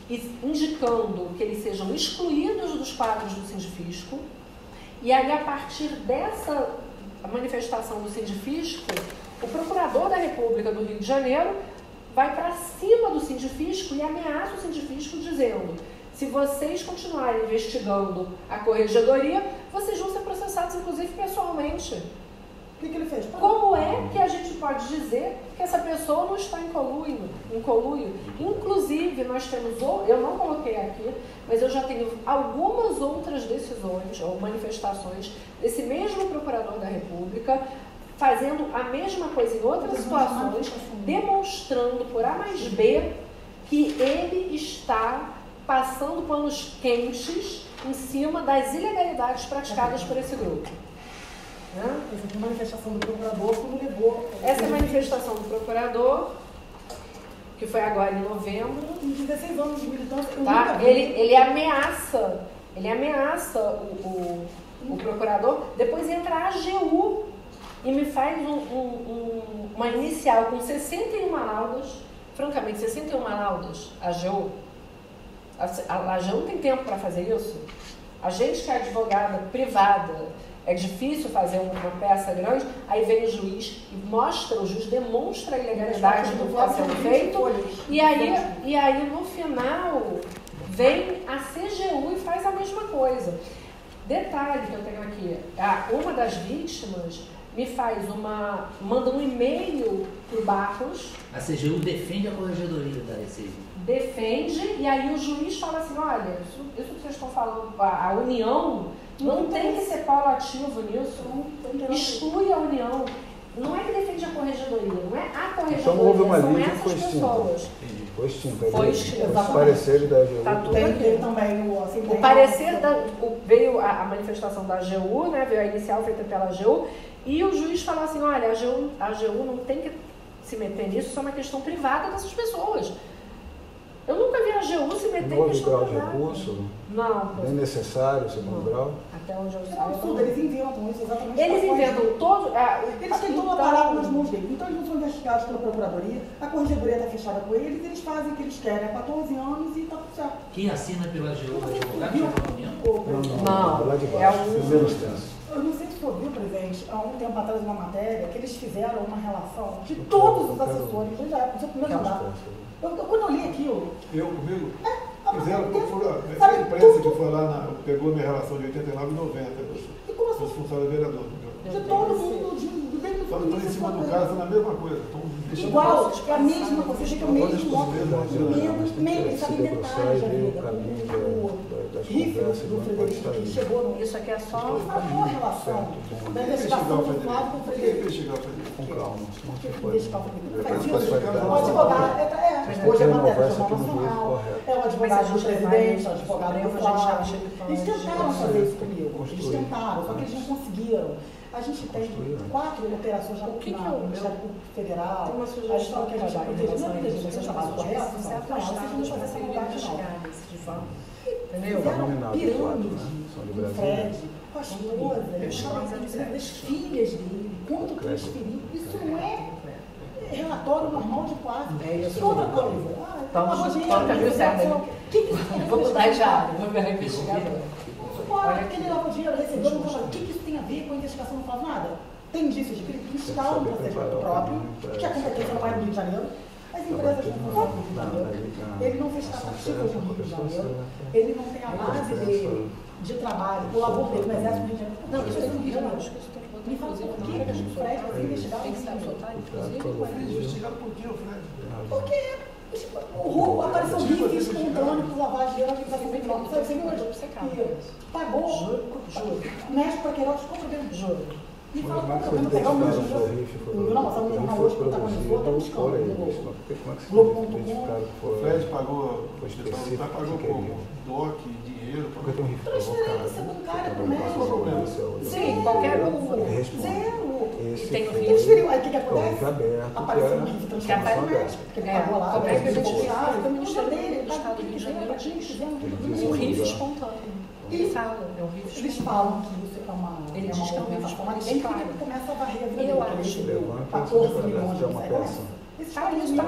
e indicando que eles sejam excluídos dos quadros do Sindifisco. E aí, a partir dessa manifestação do Sindifisco, o Procurador da República do Rio de Janeiro vai para cima do Sindifisco e ameaça o Sindifisco dizendo: se vocês continuarem investigando a corregedoria, vocês vão ser processados, inclusive, pessoalmente. O que ele fez? Como é que a gente pode dizer que essa pessoa não está em conluio? Inclusive, nós temos, eu não coloquei aqui, mas eu já tenho algumas outras decisões ou manifestações desse mesmo Procurador da República fazendo a mesma coisa em outras situações, demonstrando por A mais B que ele está passando panos quentes em cima das ilegalidades praticadas por esse grupo. Essa foi a manifestação do procurador como levou. Essa é a manifestação do procurador, que foi agora em novembro. Em 16 anos de militância, eu Tá? nunca vi. Ele ameaça o procurador, depois entra a AGU e me faz uma inicial com 61 laudas, francamente, 61 laudas, a AGU. A AGU não tem tempo para fazer isso. A gente que é advogada privada, é difícil fazer uma peça grande, aí vem o juiz e o juiz demonstra a ilegalidade do que está sendo feito, e aí no final vem a CGU e faz a mesma coisa. Detalhe que eu tenho aqui, uma das vítimas manda um e-mail para o Barros. A CGU defende a corregedoria da Receita. Defende, e aí o juiz fala assim: olha, isso que vocês estão falando, a União não tem que ser paulatino nisso, exclui a União. Não é que defende a corregedoria, não é a corregedoria, então, houve uma são linha que essas foi extinta. pessoas. Entendi. Foi extinto. Foi Os extinto. pareceres da AGU. Tá tudo Tem aqui. também O parecer veio a manifestação da AGU, né, veio a inicial feita pela AGU, e o juiz falou assim, olha, a AGU não tem que se meter nisso, isso é uma questão privada dessas pessoas. Eu nunca vi a AGU se meter Não em houve questão grau de privada. recurso? Não. Nem necessário, segundo grau? Até onde eu É um sei. absurdo, eles inventam isso exatamente. Eles inventam todo... Eles têm todo o aparato nas mãos deles. Então eles não são investigados pela Procuradoria, a Corregedoria está fechada com eles fazem o que eles querem há 14 anos e está tudo certo. Quem assina pela AGU é advogado de reunião? Não, lá de é baixo. um- Primeiro instância. Eu não sei se você ouviu, presidente, há um tempo atrás uma matéria que eles fizeram uma relação de todos os assessores, desde a época do seu primeiro mandato. Quando eu li aquilo, Comigo? Sabe A imprensa que foi lá, pegou minha relação de 89 e 90, E como assim? dos funcionários vereador. de todo mundo, desde o Só que estão em cima do caso, na mesma coisa. igual, é a mesma coisa, você tem o mesmo modo, eles sabem Se detalhes da debruçar e ver vida. o caminho das Rifle conversas, do não pode Frederico, estar que aí. chegou no... Isso aqui é só... Ele falou a relação da investigação do Flávio com o Frederico. Investigar o Frederico. Com calma, senão você pode... Investigar o Frederico. Faz Depois isso. vai dar- O advogado, hoje é matéria do Jornal Conversa aqui no juízo, Nacional, correto. é o advogado do presidente, é o advogado do Flávio. Eles tentaram fazer isso comigo, eles tentaram, só que eles não conseguiram. A gente tem 4 operações já no Ministério Federal. Tem uma A sugestão gente fala que a gente em proteger, relação não a proteger, isso. você chamado correto, Se não, vocês afastar não dos fazem essa vontade, não. investigados, de fato. Entendeu? Fizeram Nominados pirâmide quatro, né? São de com o Brasília. Fred, com a esposa, das filhas dele, quanto transferiu. Isso não é relatório normal de quadro. E outra coisa, Toca a Grisada. Vou mudar de área, vou virar investigador. Aquele lavou dinheiro, recebeu, não fala, o que isso tem a ver com a investigação? Não faz nada. Tem indícios de crime que instalam um procedimento próprio, que a competência não vai no Rio de Janeiro. As empresas não funcionam no Rio de Janeiro. Ele não fez tratativas no Rio de Janeiro. Ele não tem a base de trabalho, o labor dele no Exército do Rio de Janeiro. Não, isso é no Rio de Janeiro. Me fala por que o Fred vai ser investigado no Rio de Janeiro. Investigado por quê, Fred? Porque o roubo apareceu rifles com drone por lavagem de dinheiro, você viu onde? Pagou, mexe para Queiroz, compra dentro do jogo. E fala, Como é que eu vocês vou pegar o meu identificaram dinheiro. o Rifle? Não, mas a minha irmã hoje protagonizou, tem um escândalo Como é no que vocês Globo.com. identificaram que foi... O Fred pagou, Foi específico mas pagou que pouco. queria. DOC, dinheiro, Porque tem um rifle Transferência provocado. bancária Tá pro bom, médico. qual é o problema? Sim, qualquer um. Zero. Esse tem o foi Transferiu. Aí o que o acontece? rifle aberto, que Apareceu era um rifle de Que é transformação aberto. aberta. Porque ele pagou lá. Como é que a gente ele sabe que o Ministério dele, Público do Estado do Rio de Janeiro Janeiro, um rifle espontâneo. Ele fala, é um rifle Eles espontâneo. falam que isso é uma Ele diz que é um movimentação, rifle mas ninguém espontâneo. começa a varrer a vida Eu dele, acho. porque ele recebeu Levanta, 14 isso milhões de é uma reais. operação. Sabe, isso tá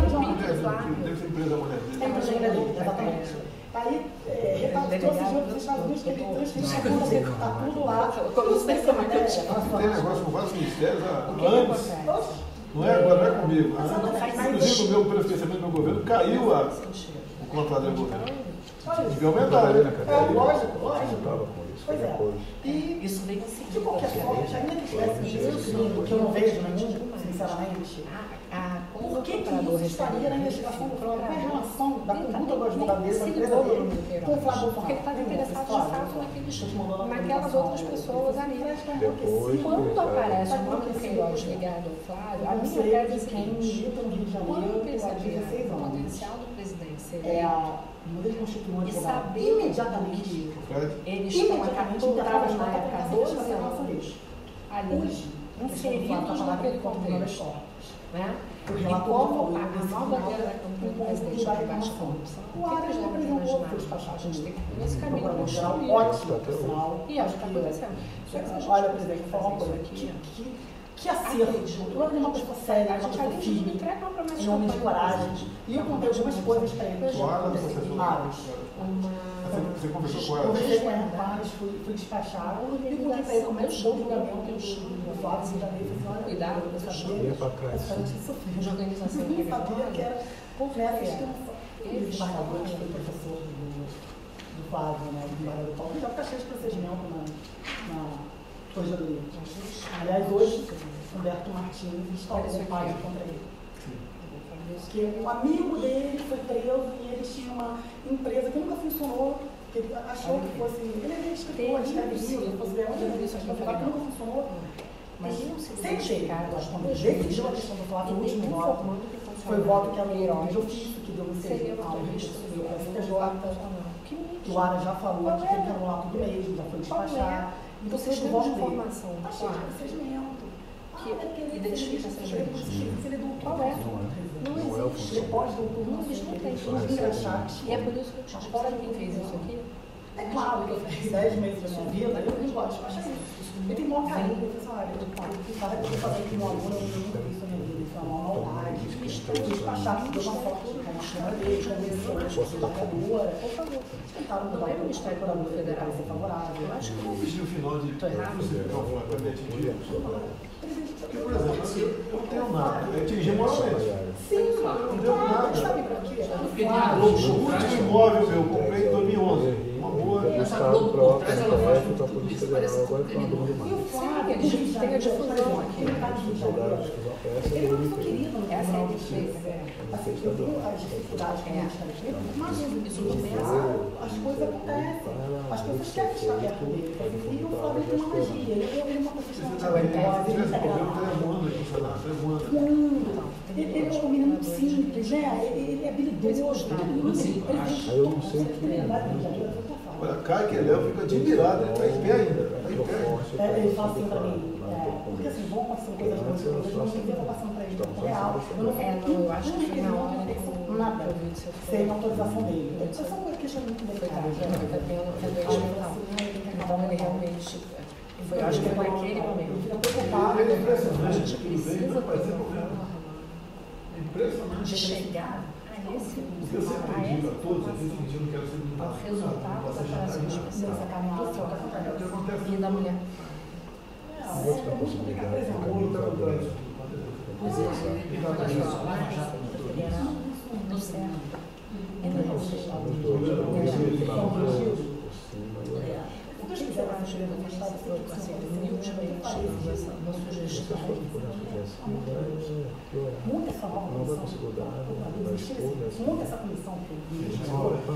no PIB, Flávio. deve ser empresa mulher dele. É empresa dele, exatamente. Aí, trouxe dinheiro dos Estados Unidos que ele transferiu para a conta dele, está tudo lá. Isso tem que ser matéria. Tem negócio com vários ministérios há O que anos. acontece? Não é agora, não é comigo. Não faz Inclusive, sentido. o meu prefeitamento do meu governo caiu o contrato do governo. Devia aumentar, Trabalhei na né? cadeia. Lógico. Eu estava com isso, Pois é. depois. E, Isso vem em de seguida. qualquer forma, ainda que tivesse isso, que eu não vejo nenhum, sinceramente, por que isso estaria na investigação do Flávio? Qual é a relação da conduta do advogado dele, da empresa dele, com o Flávio Porque ele estava interessado de fato naquelas outras pessoas ali. Depois, Quando aparece o nome do Queiroz ligado ao Flávio, a minha tese é a quem seguinte: milita no Rio de quando Janeiro há perceber 16 o anos. potencial do presidente ser É a muda de constituinte e saber imediatamente. que Fred, eles estão capturados na época há 12 anos ali, Hoje, inseridos naquele contexto, né? E como a nova era da campanha do presidente da baixa corrupção, o que eles devem imaginar? A gente tem que ir nesse caminho construir. ótimo, por sinal. E acho que está acontecendo. Só que se a gente Olha, não presidente, fizer vou falar uma isso coisa. aqui, Que acerto. Eu é uma pessoa séria, a uma gente pessoa além de firme, entrega uma promessa em homem de coragem. E eu contei algumas coisas para ele. Joana, você Vários. Você conversou com ela? Conversei com ela, vários, fui despachado e contei para ele como é que chegou o julgamento do Flávio de Janeiro. Cuidado, eu eu sabia. ia para trás. de organização Eu nem sabia que era por nessa fé. extensão. Ele de Barrador, que foi professor do Flávio, né, do Barrador Paulo, já está cheio de procedimento na corregedoria. Aliás, hoje, Humberto Martins instalou um página contra ele. Porque um amigo dele foi preso e ele tinha uma empresa que nunca funcionou, que ele achou que fosse. Ele é escritor, ele escreve livro, fosse ver onde ele viu, que nunca funcionou. Mas sem jeito, quando ele decidiu a questão do Flávio, o último voto, Foi voto que anulou de ofício, que deu ao registro do STJ. O Ara já falou que tem que anular tudo mesmo, já foi despachado. Então, vocês têm de informação. Tá cheio de procedimento. Que identifica essas leis. Se ele doutor, Não existe. Depois do doutor, não existe. E é por isso que eu te digo, sabe quem fez isso aqui? É claro que eu fiquei 10 meses da minha vida, eu nem gosto de despachar isso. Eu tenho maior carinho, eu falei, olha, eu cara que eu fazer aqui no aluno, eu nunca vi isso na minha vida, isso é uma maldade. Despachar, deu uma foto com uma câmera dele, conversou, da procuradora, por favor. Tentaram mudar o Ministério Público Federal ser favorável. Eu acho que não existe o final de porque, por exemplo, eu não tenho nada, eu atingi moralmente. Sim, não tenho nada. Sabe pra quê? O último imóvel meu, eu comprei em 2011. Uma boa. Essa Globo por trás, ela faz com tudo isso, parece que E o Flávio, eles têm a difusão aqui. Ele não foi querido, não é assim, eu tenho as dificuldades que a gente está aqui, mas isso começa, as coisas acontecem, as pessoas querem estar perto dele, e o Flávio tem uma magia, ele é uma pessoa talentosa, ele é ele é um menino muito simples, né? Ele é habilidoso, Aí eu não sei que... Olha, Caio que eu fico admirado, ele está em pé ainda. Ele fala assim pra mim, porque assim, vão passando coisas boas, eu não sei se eu tô passando pra ele tempo real. Eu acho que foi na hora nada, sem autorização dele. Essa é uma questão muito delicada. Então ele realmente foi, eu acho que foi naquele momento. Fica preocupado, ele A gente precisa impressionante. de chegar a esse Porque eu sempre digo a todos, eu não quero ser ao resultado da operação especial e da mulher. Outra possibilidade de caminho Do certo. O que eu acho que eu uma sugestão. Muita essa comissão.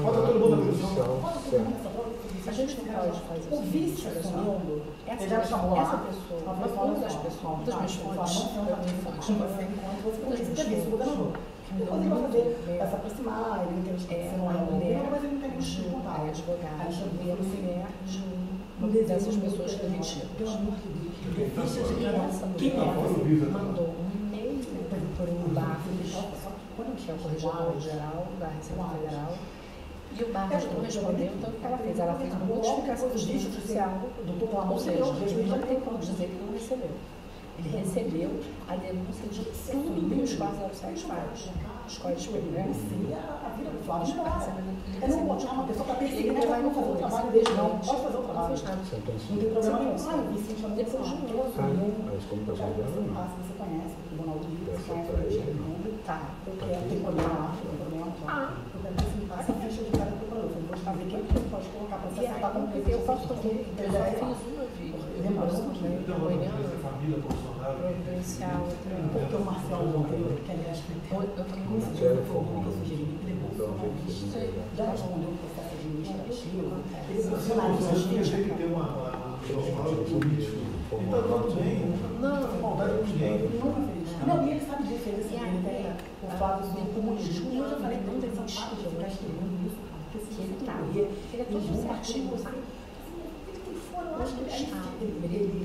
Falta todo mundo na comissão. A gente não pode fazer O vice assumindo, ele já chamou essa lá, pessoa, uma uma das pessoas, das minhas fontes, depois ele vai fazer, vai se aproximar, ele entende que você não é mulher, mas ele não tem de muito contato. advogada, e a mulher de uma dessas pessoas demitidas. Quem mandou um e-mail por um Barros, que é o corregedor geral da Receita Federal, e o Barros não respondeu, então o que ela fez? Ela fez uma notificação de justiça judicial, ou seja, ele não tem como dizer que não recebeu. Ele recebeu a denúncia de tudo que os 407 faz. Os códigos penais. É não botar uma pessoa para perseguir, ela vai não fazer o trabalho dele, não pode fazer o trabalho. Não tem problema nenhum. Depois de novo, você conhece o Tribunal do Rio, você conhece o Ministério. Tá, porque tem problema lá, tem problema lá. Eu quero apresentar essa ficha de cada procurador. Eu vou saber quem você pode colocar para você acertar com o que eu posso fazer. Eu já fiz uma vídeo, providencial, porque o Marcelo Monteiro, que aliás eu tenho um já respondeu o processo administrativo, ele profissionaliza a gente. Tem que ter uma política. E está tudo bem. Não vontade de ninguém. Não, e ele sabe disso, ele tem o fato do comunismo. Eu já falei tanto em São Paulo, que eu já escrevi isso, porque ele é todo certinho, sabe? Eu acho que ele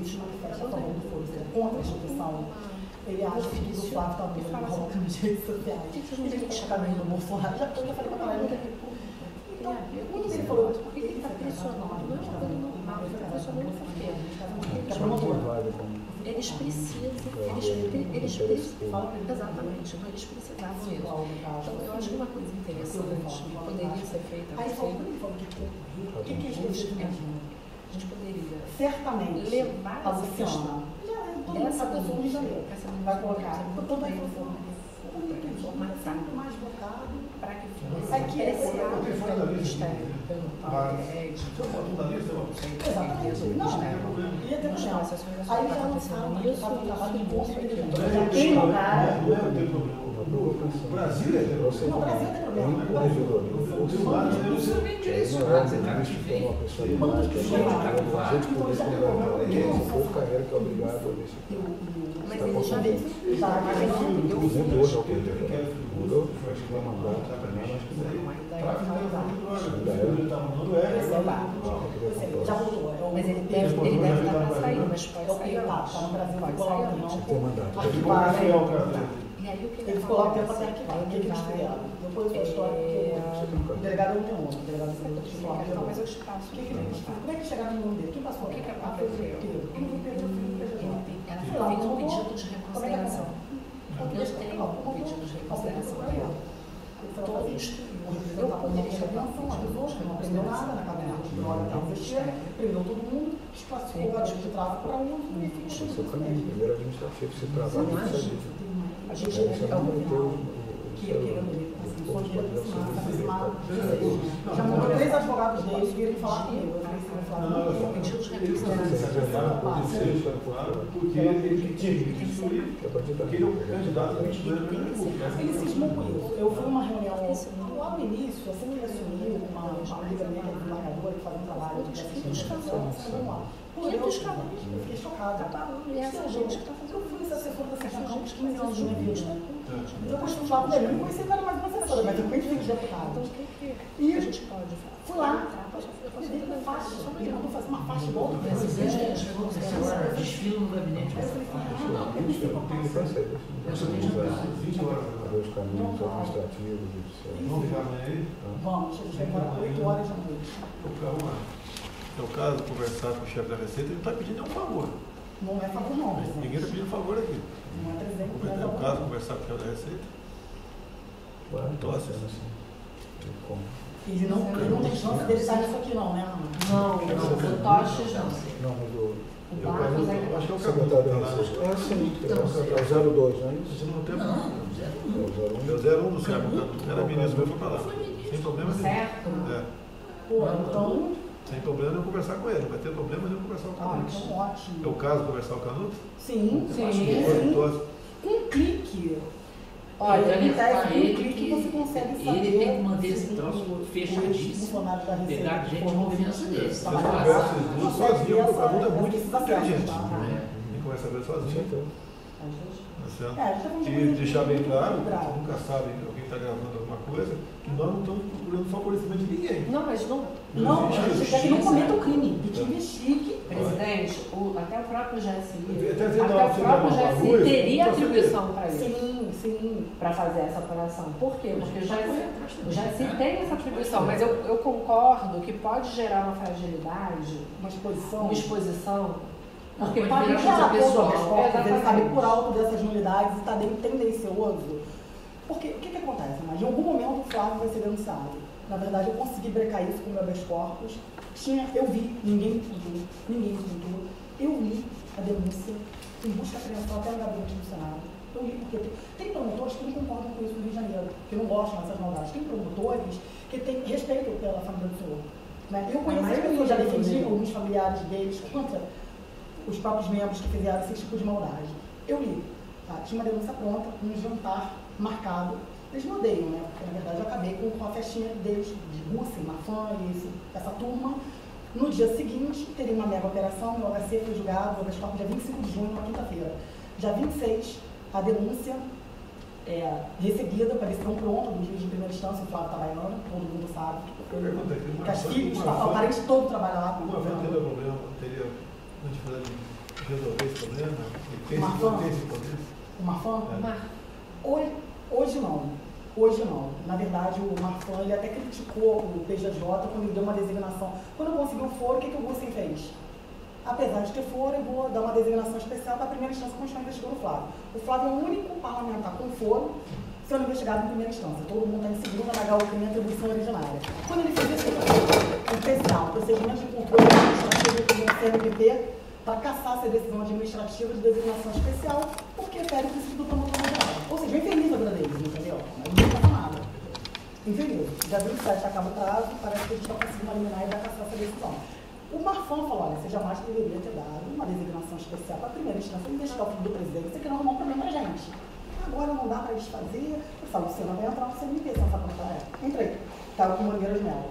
se manifesta a favor do foro, contra a instituição. Ele acha que o Flávio está muito colocando nas redes sociais. Ele tem que chegar no Bolsonaro. Já falei com a galera. Ele falou, por que ele está pressionando? Não está dando normal, ele está pressionando por quê? Eles precisam, exatamente, eles precisavam disso. Então, eu acho que uma coisa interessante que poderia ser feita o que a gente imagina? A gente poderia certamente levar a Luciana essa pessoa de janeiro vai colocar toda a informação mais votado para que fosse apreciado pelo Ministério, pelo Paulo Guedes, exatamente, não, ia ter chão. Aí já lançaram isso, Não quem não cara, O Brasil é Não, o Brasil tem problema. O Brasil Isso também direcionado, você tá aqui vem. Mas ele já veio. Já voltou. Mas ele deve estar para sair, mas pode sair. Tá no Brasil, vai colar não. E aí o que Ele ficou lá o tempo até arquivar. O que eles fizeram? Depois da história, o delegado não tem nome. O delegado não tem nome. mas eu te passo. Como é que chegaram no nome dele? Quem passou? O que aconteceu? Ela fez um pedido de reconsideração. Eu tenho um pedido de reconsideração dela. Todos eu poderia não aprendeu nada na cadeia. Prendeu todo mundo, desclassificou o garoto de tráfico para um e ficou. Esse é o caminho. Primeiro administrativo, se trabalha com isso aí. A gente é o final que eu quero já mandou 3 advogados deles que vieram falar comigo. Eu falei assim, eu pedi de reconsideração. Porque ele tinha que destruir, porque ele é um candidato a ele cismou com isso. Eu fui numa reunião lá no início, assim que ele assumiu, uma amiga minha que é desembargadora, que faz um trabalho de assistência. Eu fiquei chocada. Eu fui esse assessor da sessão há uns 15 anos de minha vida. Eu costumo falar dele, eu não conhecia o cara mais uma assessora, mas eu conheci os deputados. E a gente fui lá, eu dei uma faixa, ele mandou fazer uma faixa igual do presidente. Desfilo no gabinete. Eu só tenho 20 horas. Os caminhos administrativos, Vamos ficar amanhã aí? Vamos, a gente vai embora 8 horas da noite. É o caso, conversar com o chefe da Receita, ele não está pedindo nenhum favor. Não é favor não, presidente. Ninguém está pedindo favor aqui. Não é presidente, não é É o favor. caso, conversar com o chefe da Receita. Ele não tem chance dele estar nisso aqui não, né, Ana? Não, o Toches não. Não, mas o O Marcos é Acho que é o secretário da caso. Receita. É sim, é o 02, não é isso? Você não tem Não, É o 01 do Sérgio. Era ministro, mas foi para lá. Sem problema nenhum. certo. É. Pô, então, Sem problema de eu conversar com ele. Não vai ter problema de eu conversar com o Canuto. então ótimo. É o caso conversar com o Canuto? Sim, Sim. sim. Um clique. Olha, Eu ele falei tá pra ele clique que você consegue saber. ele tem que manter esse troço os fechadíssimo. funcionários da Receita Pegar que gente foram de confiança dele. demitidos, Eu trabalhar converso lá, esses dias consegue sozinho, porque o essa- Canuto é muito essa inteligente. acesso, tá? Ninguém conversa com ele sozinho. Tá certo? É, a gente tá falando de E coisa deixar bem claro, grave. que nunca sabe alguém está gravando alguma coisa, que nós não estamos procurando favorecimento de ninguém. Não, mas não. Não, a existe gente quer que não justiça. cometa o crime, que te investigue. Presidente, até o próprio GSI, Até até o você dá próprio uma GSI luz, teria você atribuição para isso, Sim. para fazer essa apuração. Por quê? Porque o GSI tem essa atribuição, mas eu concordo que pode gerar uma fragilidade, Uma exposição. uma exposição, porque Pode pode virar gerar coisa pessoal. Ele sabe por alto dessas nulidades e está tendencioso. Porque o que acontece? Mas em algum momento o Flávio vai ser denunciado. Na verdade, eu consegui brecar isso com o meu habeas corpus. Eu vi, ninguém me contou. Eu li a denúncia em busca apreensão até no gabinete do Senado. Eu li porque tem promotores que não concordam com isso no Rio de Janeiro, que não gostam dessas maldades. Tem promotores que têm respeito pela família do senhor. Né? Eu conheço as pessoas, já defendi alguns familiares deles contra os próprios membros que fizeram esse tipo de maldade. Eu li. Tá? Tinha uma denúncia pronta, um jantar marcado. Eles me odeiam, né? Porque, na verdade, eu acabei com a festinha deles, de Rússia, Mafã e essa turma. No dia seguinte, teria uma mega operação, o HC foi julgado, o habeas corpus dia 25 de junho, na quinta-feira. Dia 26, a denúncia recebida para decisão pronta do juiz de primeira instância, o Flávio Tabaiano, todo mundo sabe. Que as filhas, o parente todo trabalha lá com o Uma vez governo. teria problema, teria uma dificuldade de resolver esse problema? Tem esse poder? O Mafã? Mar- Hoje não. Hoje não. Na verdade, o Marfan, ele até criticou o PJJ quando ele deu uma designação. Quando eu consegui o foro, o que o Gussen fez? Apesar de ter foro, eu vou dar uma designação especial para a primeira instância continuar investigando o Flávio. O Flávio é o único parlamentar com foro sendo investigado em primeira instância. Todo mundo está em segunda na HU, em atribuição originária. Quando ele fez isso, o PCA, o Procedimento de Controle Administrativo do CNPP, para cassar essa decisão administrativa de designação especial, porque fere o princípio do promotor geral. Ou seja, infeliz a vida deles, entendeu? Mas não passa nada. Infeliz. Dia 27 acaba o prazo, parece que a gente vai conseguir eliminar e vai cassar essa decisão. O Marfan falou, olha, você jamais deveria ter dado uma designação especial para a primeira instância investigar o filho do presidente, você quer arrumar um problema para a gente. agora não dá para desfazer. Eu falo, você não vai entrar no CNP, você não sabe como é. Entrei. Estava com Mangueiras Mel.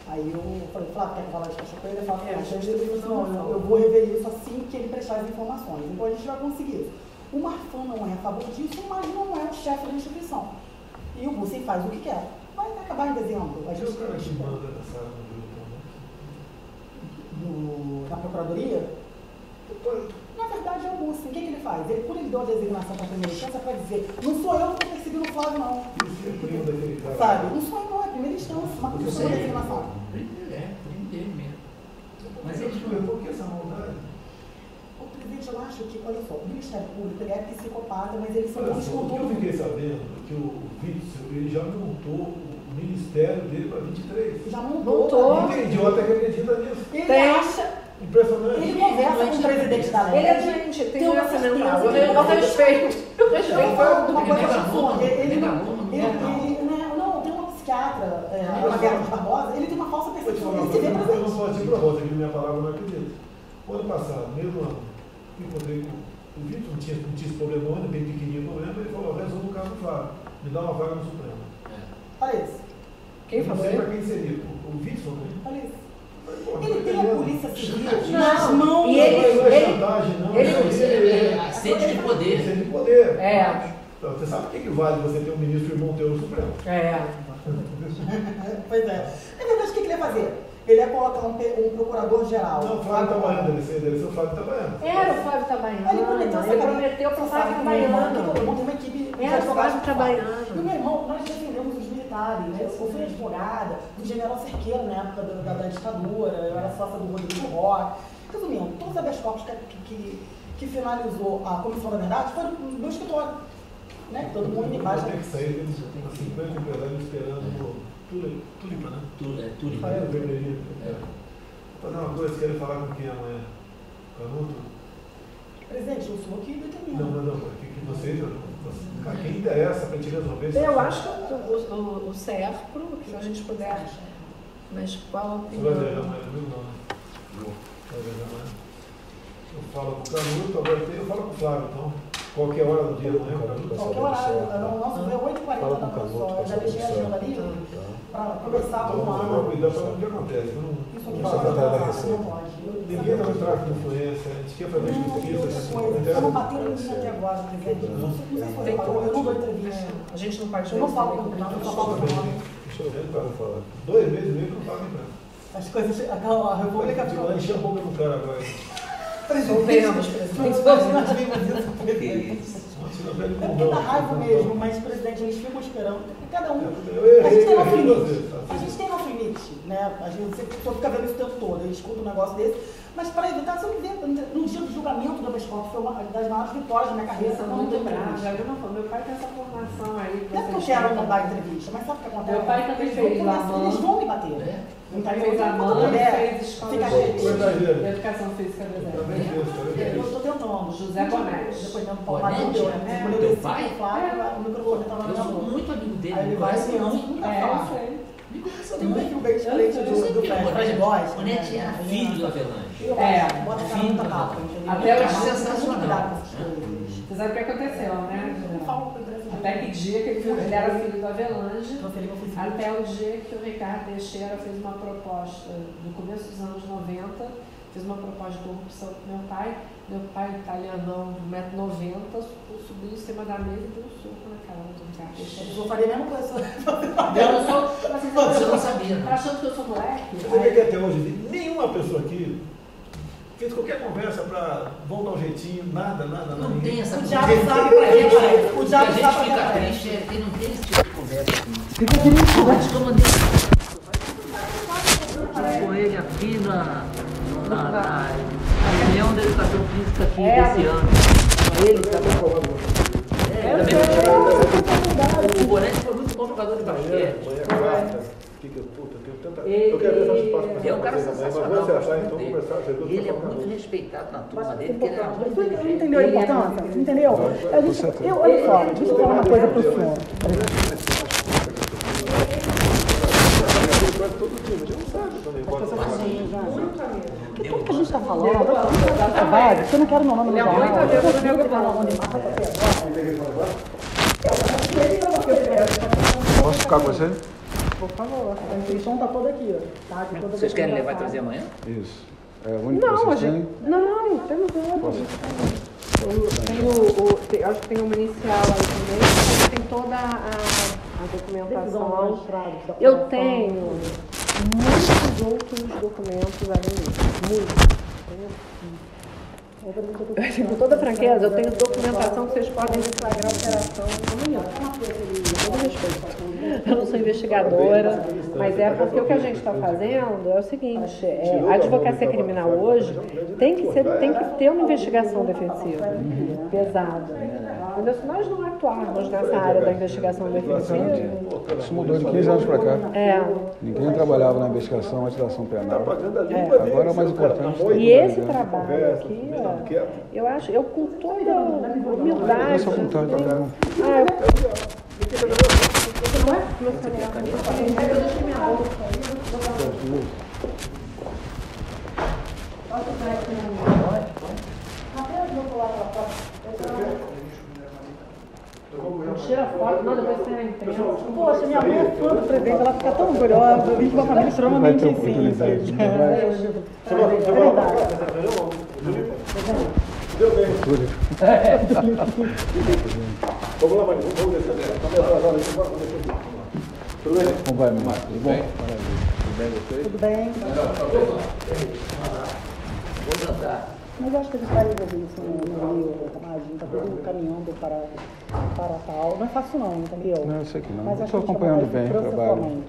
Aí eu falei, Flávio, quer que eu vá lá de Cachoeira? Ele falou, não, eu vou rever isso assim que ele prestar as informações. Então a gente vai conseguir isso. O Marfan não é a favor disso, mas não é o chefe da instituição. E o Bussi faz o que quer. Vai acabar em dezembro. Mas o cara que manda essa na Procuradoria? Na verdade é o Bussi. O que ele faz? Ele, quando ele deu a designação para a primeira instância, para dizer, não sou eu que estou perseguindo o Flávio, não. Sabe? Não sou eu, não, é a primeira instância. Uma designação. Prender mesmo. Mas ele por que essa maldade? O presidente, eu acho que, olha só, o Ministério Público ele é psicopata, mas ele se pôs com tudo. Eu fiquei sabendo que o Witzel, ele já montou o ministério dele para 23. Já montou. Não tem idiota que acredita nisso. Ele acha. Impressionante. Ele conversa com o presidente da lei. Ele é doente, tem doença mental. Eu respeito. Eu respeito. Não, tem uma psiquiatra, a Guerra Barbosa, ele tem uma falsa percepção. Ele se vê presente. Eu não posso te provar, que minha palavra não acredita. O ano passado, mesmo ano, encontrei com o Vitor, não tinha esse problema, bem pequenininho o problema, ele falou, resolve o caso do Flávio, me dá uma vaga no Supremo. Olha isso. Quem falou? Não sei para quem seria, o Vitor, né? Olha isso. Ele tem a polícia civil nas mãos. E ele não é chantagem, não. Ele é sede de poder. Sede de poder. É. Então, você sabe o que vale você ter um ministro irmão teu no Supremo? É. Pois é. Na verdade, o que ele ia fazer? Ele ia colocar um procurador-geral. Não, o Flávio Itabaiana, deve ser o Flávio Itabaiana. Era o Flávio Itabaiana. Ele prometeu para o Flávio Itabaiana. Tem uma equipe de Era o Flávio Itabaiana. E o meu irmão, nós defendemos os militares. Eu fui advogada do general Cerqueiro na época da ditadura. Eu era sócia do Rodrigo Roque. Resumindo, todos os habeas corpus que finalizou a Comissão da Verdade foram no meu escritório. Né? Todo mundo embaixo. Tem que sair, tem 50 empresários esperando Tulipa, né? Tulipa. Ah, é, vermelhinho. Vou fazer uma coisa, quero falar com quem amanhã? Canuto? Presidente, eu sou aqui determinado. Não, que vocês, a quem interessa para a gente resolver isso? Eu acho que o CERPRO, se a gente puder. Mas qual a opinião? Você vai viajar mais comigo, não, né? Vai viajar mais. Eu falo com o Canuto, agora eu falo com o Flávio, então. Qualquer hora do dia, não é? Qualquer horário. O nosso é 8h40 da manhã. Eu já deixei a agenda ali para conversar com o Flávio. Cuidar para o que acontece. Isso aqui não pode. Ninguém está no tráfico de influência, a gente quer fazer justiça. Eu não bateu em mim até agora, presidente. Eu não dou entrevista. A gente não pode. Eu não falo com o Flávio, eu só falo com o nome. 2 meses e meio que não paga empresa. As coisas. A República ficou. Vai encher a boca do cara agora. Soltemos, presidente. É porque dá raiva mesmo, mas, presidente, eles ficam esperando. Cada um. A gente tem nosso limite. A gente tem nosso limite, né? A gente fica vendo isso o tempo todo, eu escuto um negócio desse. Mas para evitar, se eu ver, no dia do julgamento do habeas corpus, foi uma das maiores vitórias da minha carreira. São muito bravos. Meu pai tem essa formação aí. Não é que eu quero não dar entrevista, mas sabe o que acontece? Meu pai também fez eles vão me bater. Fez a mãe, fez escola de educação física do Zé. Eu estou tentando. José Bonete. Depois mesmo, Paulo Marinho, né? Teu pai? O microfone estava na Eu minha sou mão. muito amigo dele. Aí ele vai assim, nunca fala. Me conhece Tem um perfil bem diferente do Fred Góes. O Netinho era filho do Avelange. Bota a cara muita capa, entendeu? Até o o sensacional. Você sabe o que aconteceu, né? Até que dia que ele era filho do Avelange, até o dia que o Ricardo Teixeira fez uma proposta, no começo dos anos 90, fez uma proposta de corrupção com meu pai italianão de 1,90 m, subiu em cima da mesa e deu um soco na cara do Ricardo Teixeira. Eu faria a mesma coisa. Eu não sou, Você não sabia. tá achando que eu sou moleque? Você vê que até hoje nenhuma pessoa aqui fez qualquer conversa para vamos dar um jeitinho, nada. Não tem essa O conversa. diabo sabe pra quê, pai. O A diabo gente sabe fica pra quê. triste, ele não tem esse tipo de conversa aqui. Fica triste, né? Acho que eu mandei com ele aqui na reunião da educação física aqui desse ano. Ele também. O Bonete foi muito bom jogador de basquete. Eu quero ver se posso passar. É um cara sensacional. Você achar, então, conversar. Ele é muito respeitado na turma dele, porque ele era muito Não inteligente. entendeu a importância? Entendeu? Olha só, deixa eu falar uma coisa para o senhor. Todo dia, a gente não sabe também. caminho já. Muito amigo. Porque tudo que a gente está falando, é vago, porque eu não quero meu nome no jornal. Muito amigo do meu Posso ficar com você? Por favor, a inscrição está toda aqui, ó. Tá? Vocês querem levar e trazer amanhã? Isso. É o único que Não, a vocês gente. têm? Não, temos outro. Acho que tem uma inicial aí também, mas tem toda a documentação. Eu tenho muitos outros documentos além disso. Muitos. Com toda franqueza, eu tenho documentação que vocês podem deflagrar a operação amanhã. Com todo respeito. Eu não sou investigadora, mas é porque o que a gente está fazendo é o seguinte, a advocacia criminal hoje tem que ter uma investigação defensiva pesada. Entendeu? Se nós não atuarmos nessa área da investigação defensiva... Isso mudou de 15 anos para cá. Ninguém trabalhava na investigação antes da ação penal. Agora é o mais importante. E esse trabalho aqui, eu acho, eu com toda humildade... Essa vontade de trabalhar. Tira foto, não, depois você tem. Poxa, minha mãe é fã do presidente, ela fica tão orgulhosa, vim de uma família extremamente simples. É verdade. Deu bem. Vamos lá, Maria. Vamos descer. Tudo bem? Como vai, Marcos? Tudo bem? Maravilha. Tudo bem, vocês? Tudo bem. Vou dançar. Mas eu acho que a gente vai resolver isso no Rio, a gente está todo caminhando para tal. Não é fácil não, entendeu? Não, eu sei que não. Mas eu estou acompanhando bem o trabalho.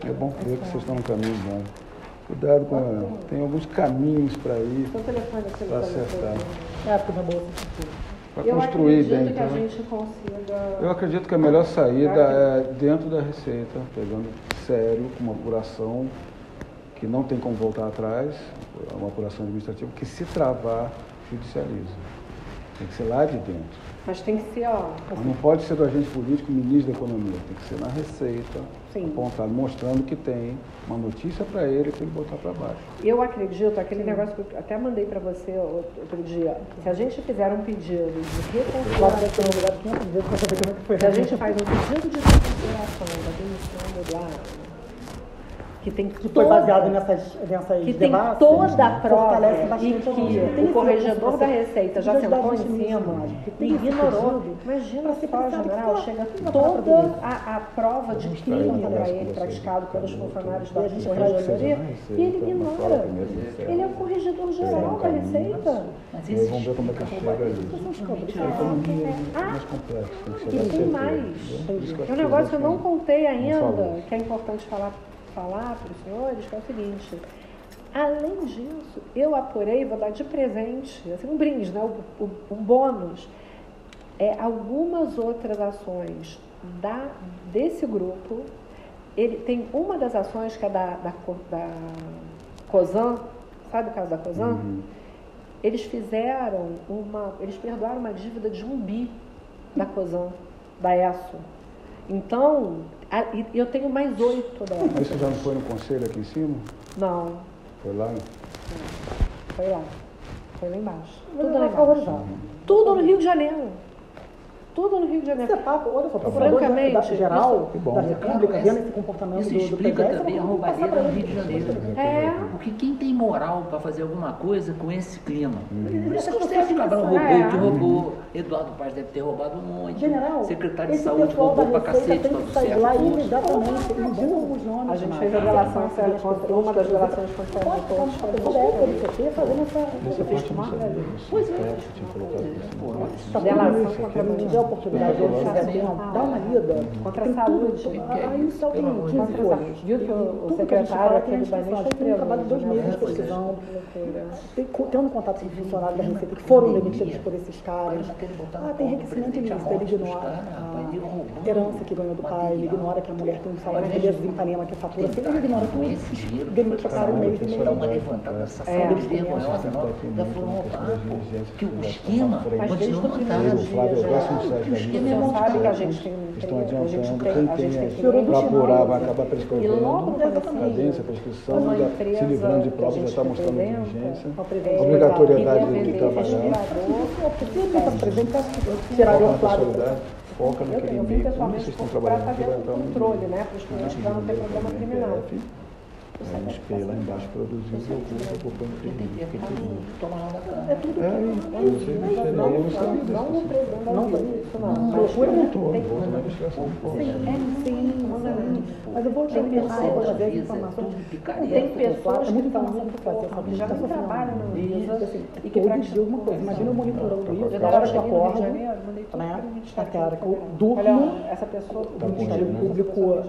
É bom ver que vocês estão no caminho bom. Cuidado com... Tem alguns caminhos para ir, para acertar. Porque na bolsa Para construir bem. Que a gente consiga... Eu acredito que a melhor saída é dentro da Receita, pegando sério, com uma apuração que não tem como voltar atrás, uma apuração administrativa que, se travar, judicializa. Tem que ser lá de dentro. Mas tem que ser, ó... Mas não pode ser do agente político, ministro da Economia. Tem que ser na Receita, apontado, mostrando que tem uma notícia para ele botar para baixo. Eu acredito, aquele negócio que eu até mandei para você outro dia, se a gente fizer um pedido de reconciliação, se a gente faz um pedido de reconciliação da demissão do Eduardo, que tem que foi baseado nessas que tem toda a prova e que o corregedor da Receita já sentou em cima e ignorou. Imagina só, general, chega toda a prova de crime para ele, praticado pelos funcionários da corregedoria, e ele ignora. Ele é o corregedor geral da Receita. Vamos ver como é que chega ali. Mais complexo. E tem mais. É um negócio que eu não contei ainda, que é importante falar para os senhores, que é o seguinte: além disso, eu apurei, vou dar de presente, assim, um brinde, né, um bônus, algumas outras ações desse grupo. Ele tem uma das ações que é da COSAN, sabe o caso da COSAN? Uhum. Eles perdoaram uma dívida de 1 bi da COSAN, da ESSO. Então, eu tenho mais 8 delas. Mas isso já não foi no conselho aqui em cima? Não. Foi lá? Foi lá. Foi lá embaixo. Tudo lá embaixo. Tudo no Rio de Janeiro. Tudo no Rio de Janeiro. Você paga, olha só, francamente, geral da República vendo esse comportamento isso explica também a roubalheira no Rio de Janeiro. Porque quem tem moral para fazer alguma coisa com esse clima? Por isso que o Sérgio Cabral roubou, Eduardo Paz deve ter roubado um monte. General, secretário de saúde roubou pra cacete, todo o Sérgio. A gente fez a relação contra uma das relações contra todos. Relação contra a oportunidade de dar uma lida contra a saúde. Aí só tem 15 folhas. Viu que o secretário aqui do Banês tem acabado 2 meses pesquisando, tendo contato com funcionários da Receita que foram demitidos por esses caras. Tem enriquecimento ilícito, ele ignora a herança que ganhou do pai, ele ignora que a mulher tem um salário de beleza em Ipanema que fatura, ele ignora tudo. Demite o cara no mês e meio. Dá uma levantada nessa sala de vergonhosa, já foram roubar, que o esquema continua montado. processo da esquema é justiça. sabe que a gente tem Estão a adiantando, gente quem tem tem que para apurar vai acabar E prescrevendo, logo cadência, prescrição, se livrando de provas, já está mostrando diligência, obrigatoriedade obrigatoriedade de trabalhar, Tiraria o foca na claro. pessoalidade, foca naquele meio, como vocês estão trabalhando aqui, vai entrar no controle, né, para os clientes já não ter problema criminal. a espelha lá embaixo produziu e eu vou pôr no Tem que tomar lá da cama. É tudo eu não sei mexer, não, eu não sabia disso. Não sabia isso, não. Procura não estou, vou na investigação. Mas eu vou te pensar, eu vou trazer as informações. Tem pessoas É muito que estão informação para fazer, sabe? que já não trabalham na Anvisa e que Todo dia alguma coisa. Imagina eu monitorando isso, Eu da hora que eu cheguei no Rio de acordo, Janeiro, mandei tudo né? para o Ministério Até a hora que eu Público. durmo, Olha, essa pessoa o Ministério Público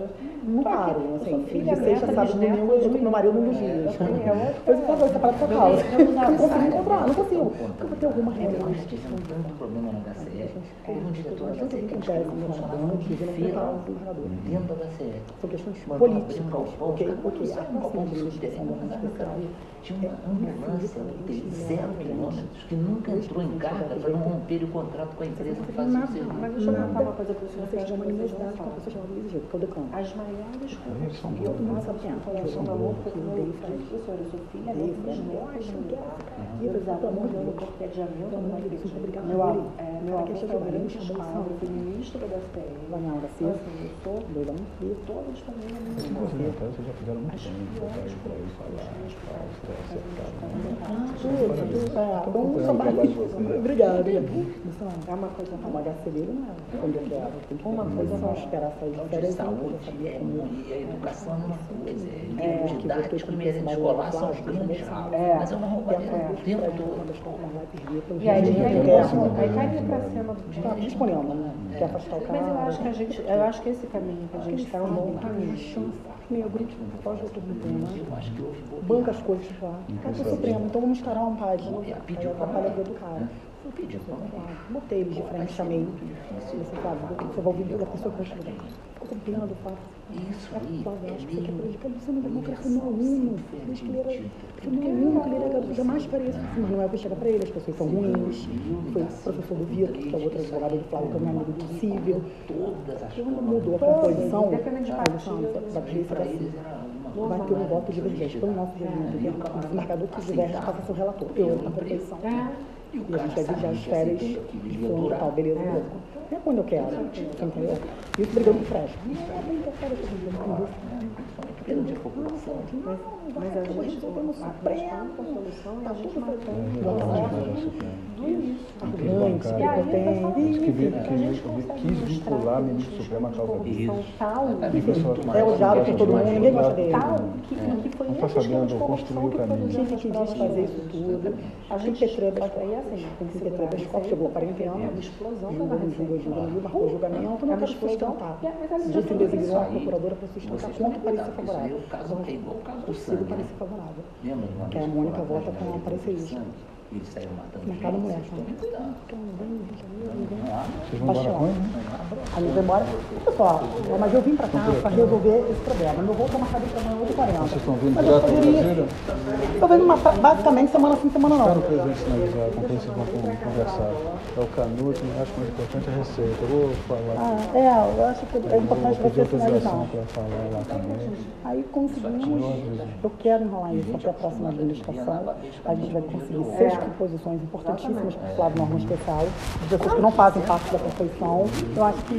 não paro, assim, de sexta, sábado, domingo, eu junto com meu marido um dos dias. Depois eu falo, separado pra casa. Eu não consigo encontrar, não consigo. Porque eu vou ter alguma reunião. Tive tanto problema na HCE. Teve um diretor da HCE que Acontece tinha no um funcionário Ronaldão, de que não fila governador. dentro da HCE. São questões Mandou abrir políticas, um galpão, ok? cara, Ok, isso é um galpão assim, subterrâneo, administração mas da naquela ali tinha uma ambulância de né? 0 quilômetros que nunca entrou em carga para não romper o contrato com a empresa que faz o serviço. Mas deixa eu contar uma coisa para o senhor. Vocês chamam de universidade, com a pessoa chamada Luiz Gil, que é o decano. As maiores Eles são e eu bons, né? faço a comparação da louca com o meu professor, eu sou filha da bisneta de militar. E eu precisava de porque é de avião, meu avô é o grande escravo, foi ministro da SPM. Eu sou e todas também a minha Vocês já fizeram muito bem, botar isso para aí, falar, Obrigada. É uma coisa Uma HCD não é quando eu quero. Tem que uma coisa não esperar sair de Então, de férias. saúde é muito, e a educação é uma coisa, é livro didático e merenda escolar são os grandes ralos, mas é uma roubalheira o tempo todo. E aí cai pra cima do Está disponível, né? Quer afastar o cara. Mas eu acho que esse caminho que a gente está é um bom caminho. Negro, pode eu tô brincando. Eu acho que houve Banca as coisas lá. Tá pro Supremo, então vamos instalar um página. Aí pediu atrapalha a vida do cara. Eu pedi Botei eles de frente, chamei. Você sabe, você vai ouvir da pessoa que vai estudar. Ficou copiando, fato. isso aí, Flávio, acho que você quer meio... prejudicar você não democracia, meu aluno. Diz que ele era. Porque meu aluno, que ele era. Jamais faria isso. Mas não é o que chega pra ele, as pessoas são ruins. Foi o professor do Vitor, que é o outro advogado do Flávio, que é o meu amigo impossível. Todas as Quando mudou a composição, Independente de partido, da polícia para da eles CIS. era uma Vai ter um voto divergente pelo nosso regimento, o desembargador que diverge passa a ser o relator. Eu, na composição. E o E a cara gente vai sabe vigiar as que férias esse e ia foi durar. tal, beleza, beleza. É quando eu quero, entendeu? E isso brigando com o Fresh. Não é bem que eu quero que eu entendeu? Grande a população. Mas a gente Supremo, a solução é a gente matando Grandes, prepotentes. Quis vincular o ministro Supremo à causa disso. É odiado por todo mundo, ninguém gosta dele. que foi Não está sabendo construir o caminho. Gente que quis fazer isso tudo. A gente tem que ter três escolas, chegou 40 anos, julga, marcou julgamento, não quero sustentar. Disse designou uma procuradora para sustentar contra o parecer favorável. O caso é igual o caso do Consigo sangue. parecer favorável. Lembra de uma Que a vez Mônica que vota eu com a parecerista. Ele saiu matando Na cada mulher. Vocês estão cuidando. Vocês vão embora com ele, né? A gente vai embora. Pessoal, mas eu vim pra cá para resolver esse problema. Meu voo está marcado para amanhã 8h40. Vocês estão vindo Mas direto eu para poderia. Brasília? Estou vendo basicamente semana sim, semana não. Quero o presidente sinalizar com quem vocês vão conversar. É o Canuto, mas acho que o mais importante é a receita. Eu vou falar. Eu acho que é importante Vou você pedir autorização sinalizar. para falar lá também. Aí conseguimos, eu quero enrolar isso até a próxima administração. A gente vai conseguir 6 composições importantíssimas para o Flávio Norma Especial, de pessoas que não fazem parte da composição. Eu acho que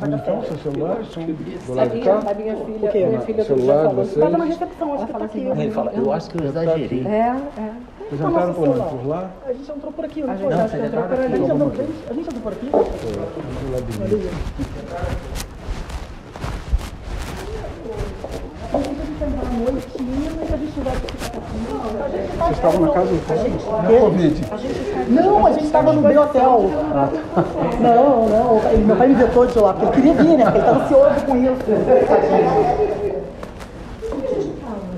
Então, seus celulares estão do lado de cá? A minha filha, O quê? minha filha Celular de estava na vocês? recepção, acho que está aqui. Ele fala, eu acho que eu exagerei. Vocês entraram por onde? Por lá? A gente entrou por aqui, não foi? Não, A você gente entrou entrou por aqui. ali. A gente entrou por aqui? Do lado de mim. A gente vai entrar à noitinha, mas a gente vai Vocês estavam na casa do Flávio? Covid. Não, a gente estava no meio hotel. Não. Meu pai me vetou de lá, porque ele queria vir, né? Porque ele estava ansioso com isso.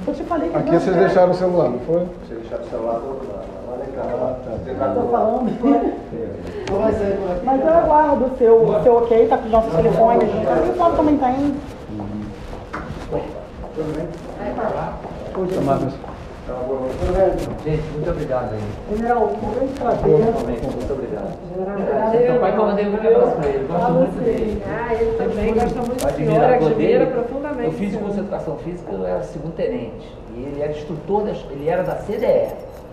Eu te falei que Aqui vocês deixaram o celular, não foi? Você deixar o celular do outro lado. Estou falando. Mas eu aguardo o seu ok, tá com os nossos telefones. O telefone também tem. Marcos, Gente, muito obrigado aí. General, um grande prazer. Muito obrigado. Meu pai, eu mandei um abraço para ele. Gosto muito dele. Ah, ele também gosta muito do senhor, admira profundamente. Eu fiz curso de educação física, eu era segundo tenente. E ele era instrutor, ele era da CDE.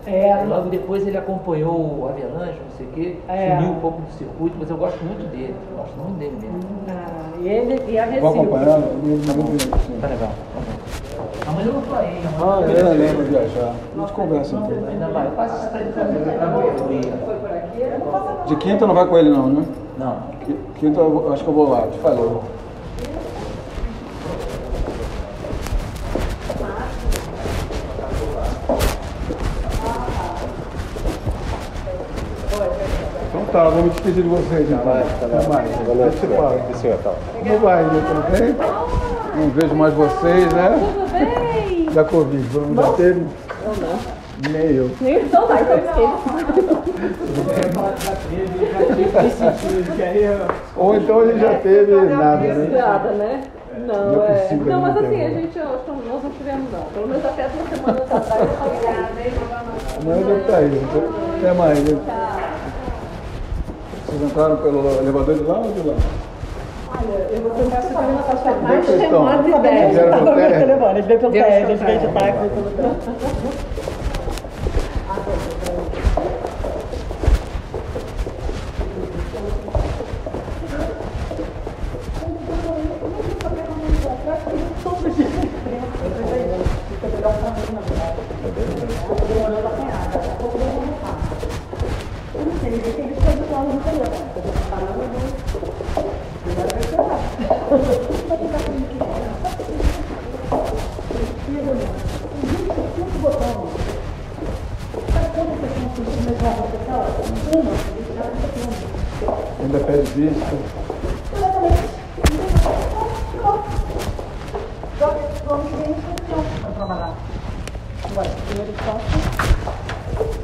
E logo depois ele acompanhou o Avelange, não sei o quê, sumiu um pouco do circuito, mas eu gosto muito dele. Gosto muito dele mesmo. E ele e a Recife. Vou acompanhando? Tá legal. Amanhã eu vou pra aí. Eu lembro de viajar. A gente conversa então. Ainda vai. Eu faço isso pra ele fazer. Foi por aqui? De quinta não vai com ele não, né? Não. Quinta eu acho que eu vou lá, te falei. Então tá, vou me despedir de vocês então. Até mais. Valeu, você fala. Como vai, tudo bem? Não vejo mais vocês, né? Tudo bem? Da Covid, já teve? Eu não. Nem eu. Então tá, então Ou então a gente já teve nada, né? Nada, né? Não, Não é possível, não, mas não assim, tem, a gente, nós não tivemos não. Pelo menos até 2 semanas atrás eu falei, Mas deve estar aí. Até mais. Vocês entraram pelo elevador de lá ou de lá? Eu vou tentar subir na faixa Mais remota ideia. Eles vieram pelo térreo? A gente veio pelo térreo, a gente veio de táxi, veio pelo térreo. Ainda pede visto.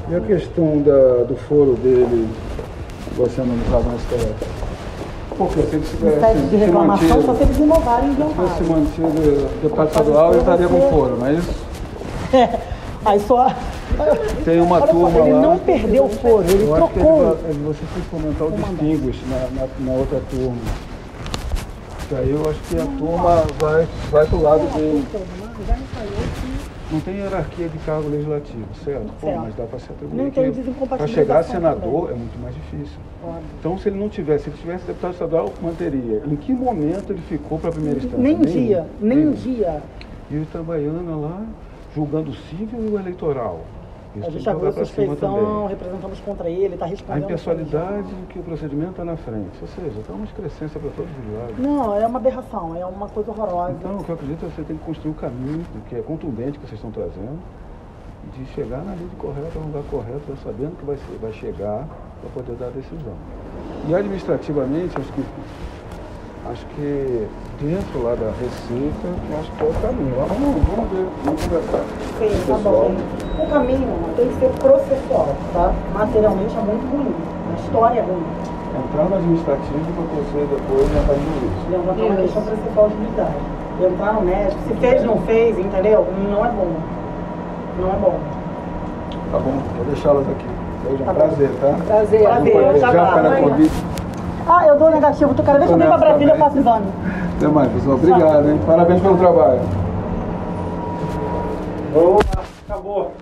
E a questão do foro dele vai ser analisado na STF? Porque se ele tivesse de reclamação, só se eles inovarem e se tivesse mantido o deputado estadual, ele estaria com foro, não é isso? Aí só... Tem uma Olha turma só, ele lá. não perdeu o foro, ele Eu acho que trocou. você tem que fomentar o distinguish na outra turma. Que aí eu acho que a turma vai pro lado dele. Não tem hierarquia de cargo legislativo, certo? Pô, mas dá para se atribuir. Não tem Para desincompatibilização chegar a senador também. é muito mais difícil. Então, se ele tivesse deputado estadual, manteria. Em que momento ele ficou para a primeira instância? Nem um dia. E ele trabalhando lá, julgando o civil e o eleitoral. A gente abriu suspeição, representamos contra ele, está A respondendo. impessoalidade que o procedimento está na frente. Ou seja, está uma excrescência para todos os lados. Não, é uma aberração, é uma coisa horrorosa. Então, o que eu acredito é que você tem que construir um caminho que é contundente que vocês estão trazendo, de chegar na rede correta, no lugar correto, já sabendo que vai chegar para poder dar a decisão. E administrativamente, acho que dentro lá da Receita, acho que é o caminho. Vamos ver, vamos conversar. Sim, tá bom. O caminho tem que ser processual, tá? Materialmente é muito ruim, a história é ruim. Entrar no administrativo para você depois entrar no jurídico. Levantar uma questão principal de unidade. Entrar no médico, se fez, não fez, entendeu? Não é bom. Não é bom. Tá bom, vou deixá-las aqui. Beijo, Tá prazer, tá? Prazer, Já para Covid. eu dou negativo. Cada vez que eu venho pra Brasília, eu faço exame. Até mais, pessoal. Obrigado, hein? Parabéns pelo trabalho. Boa, acabou.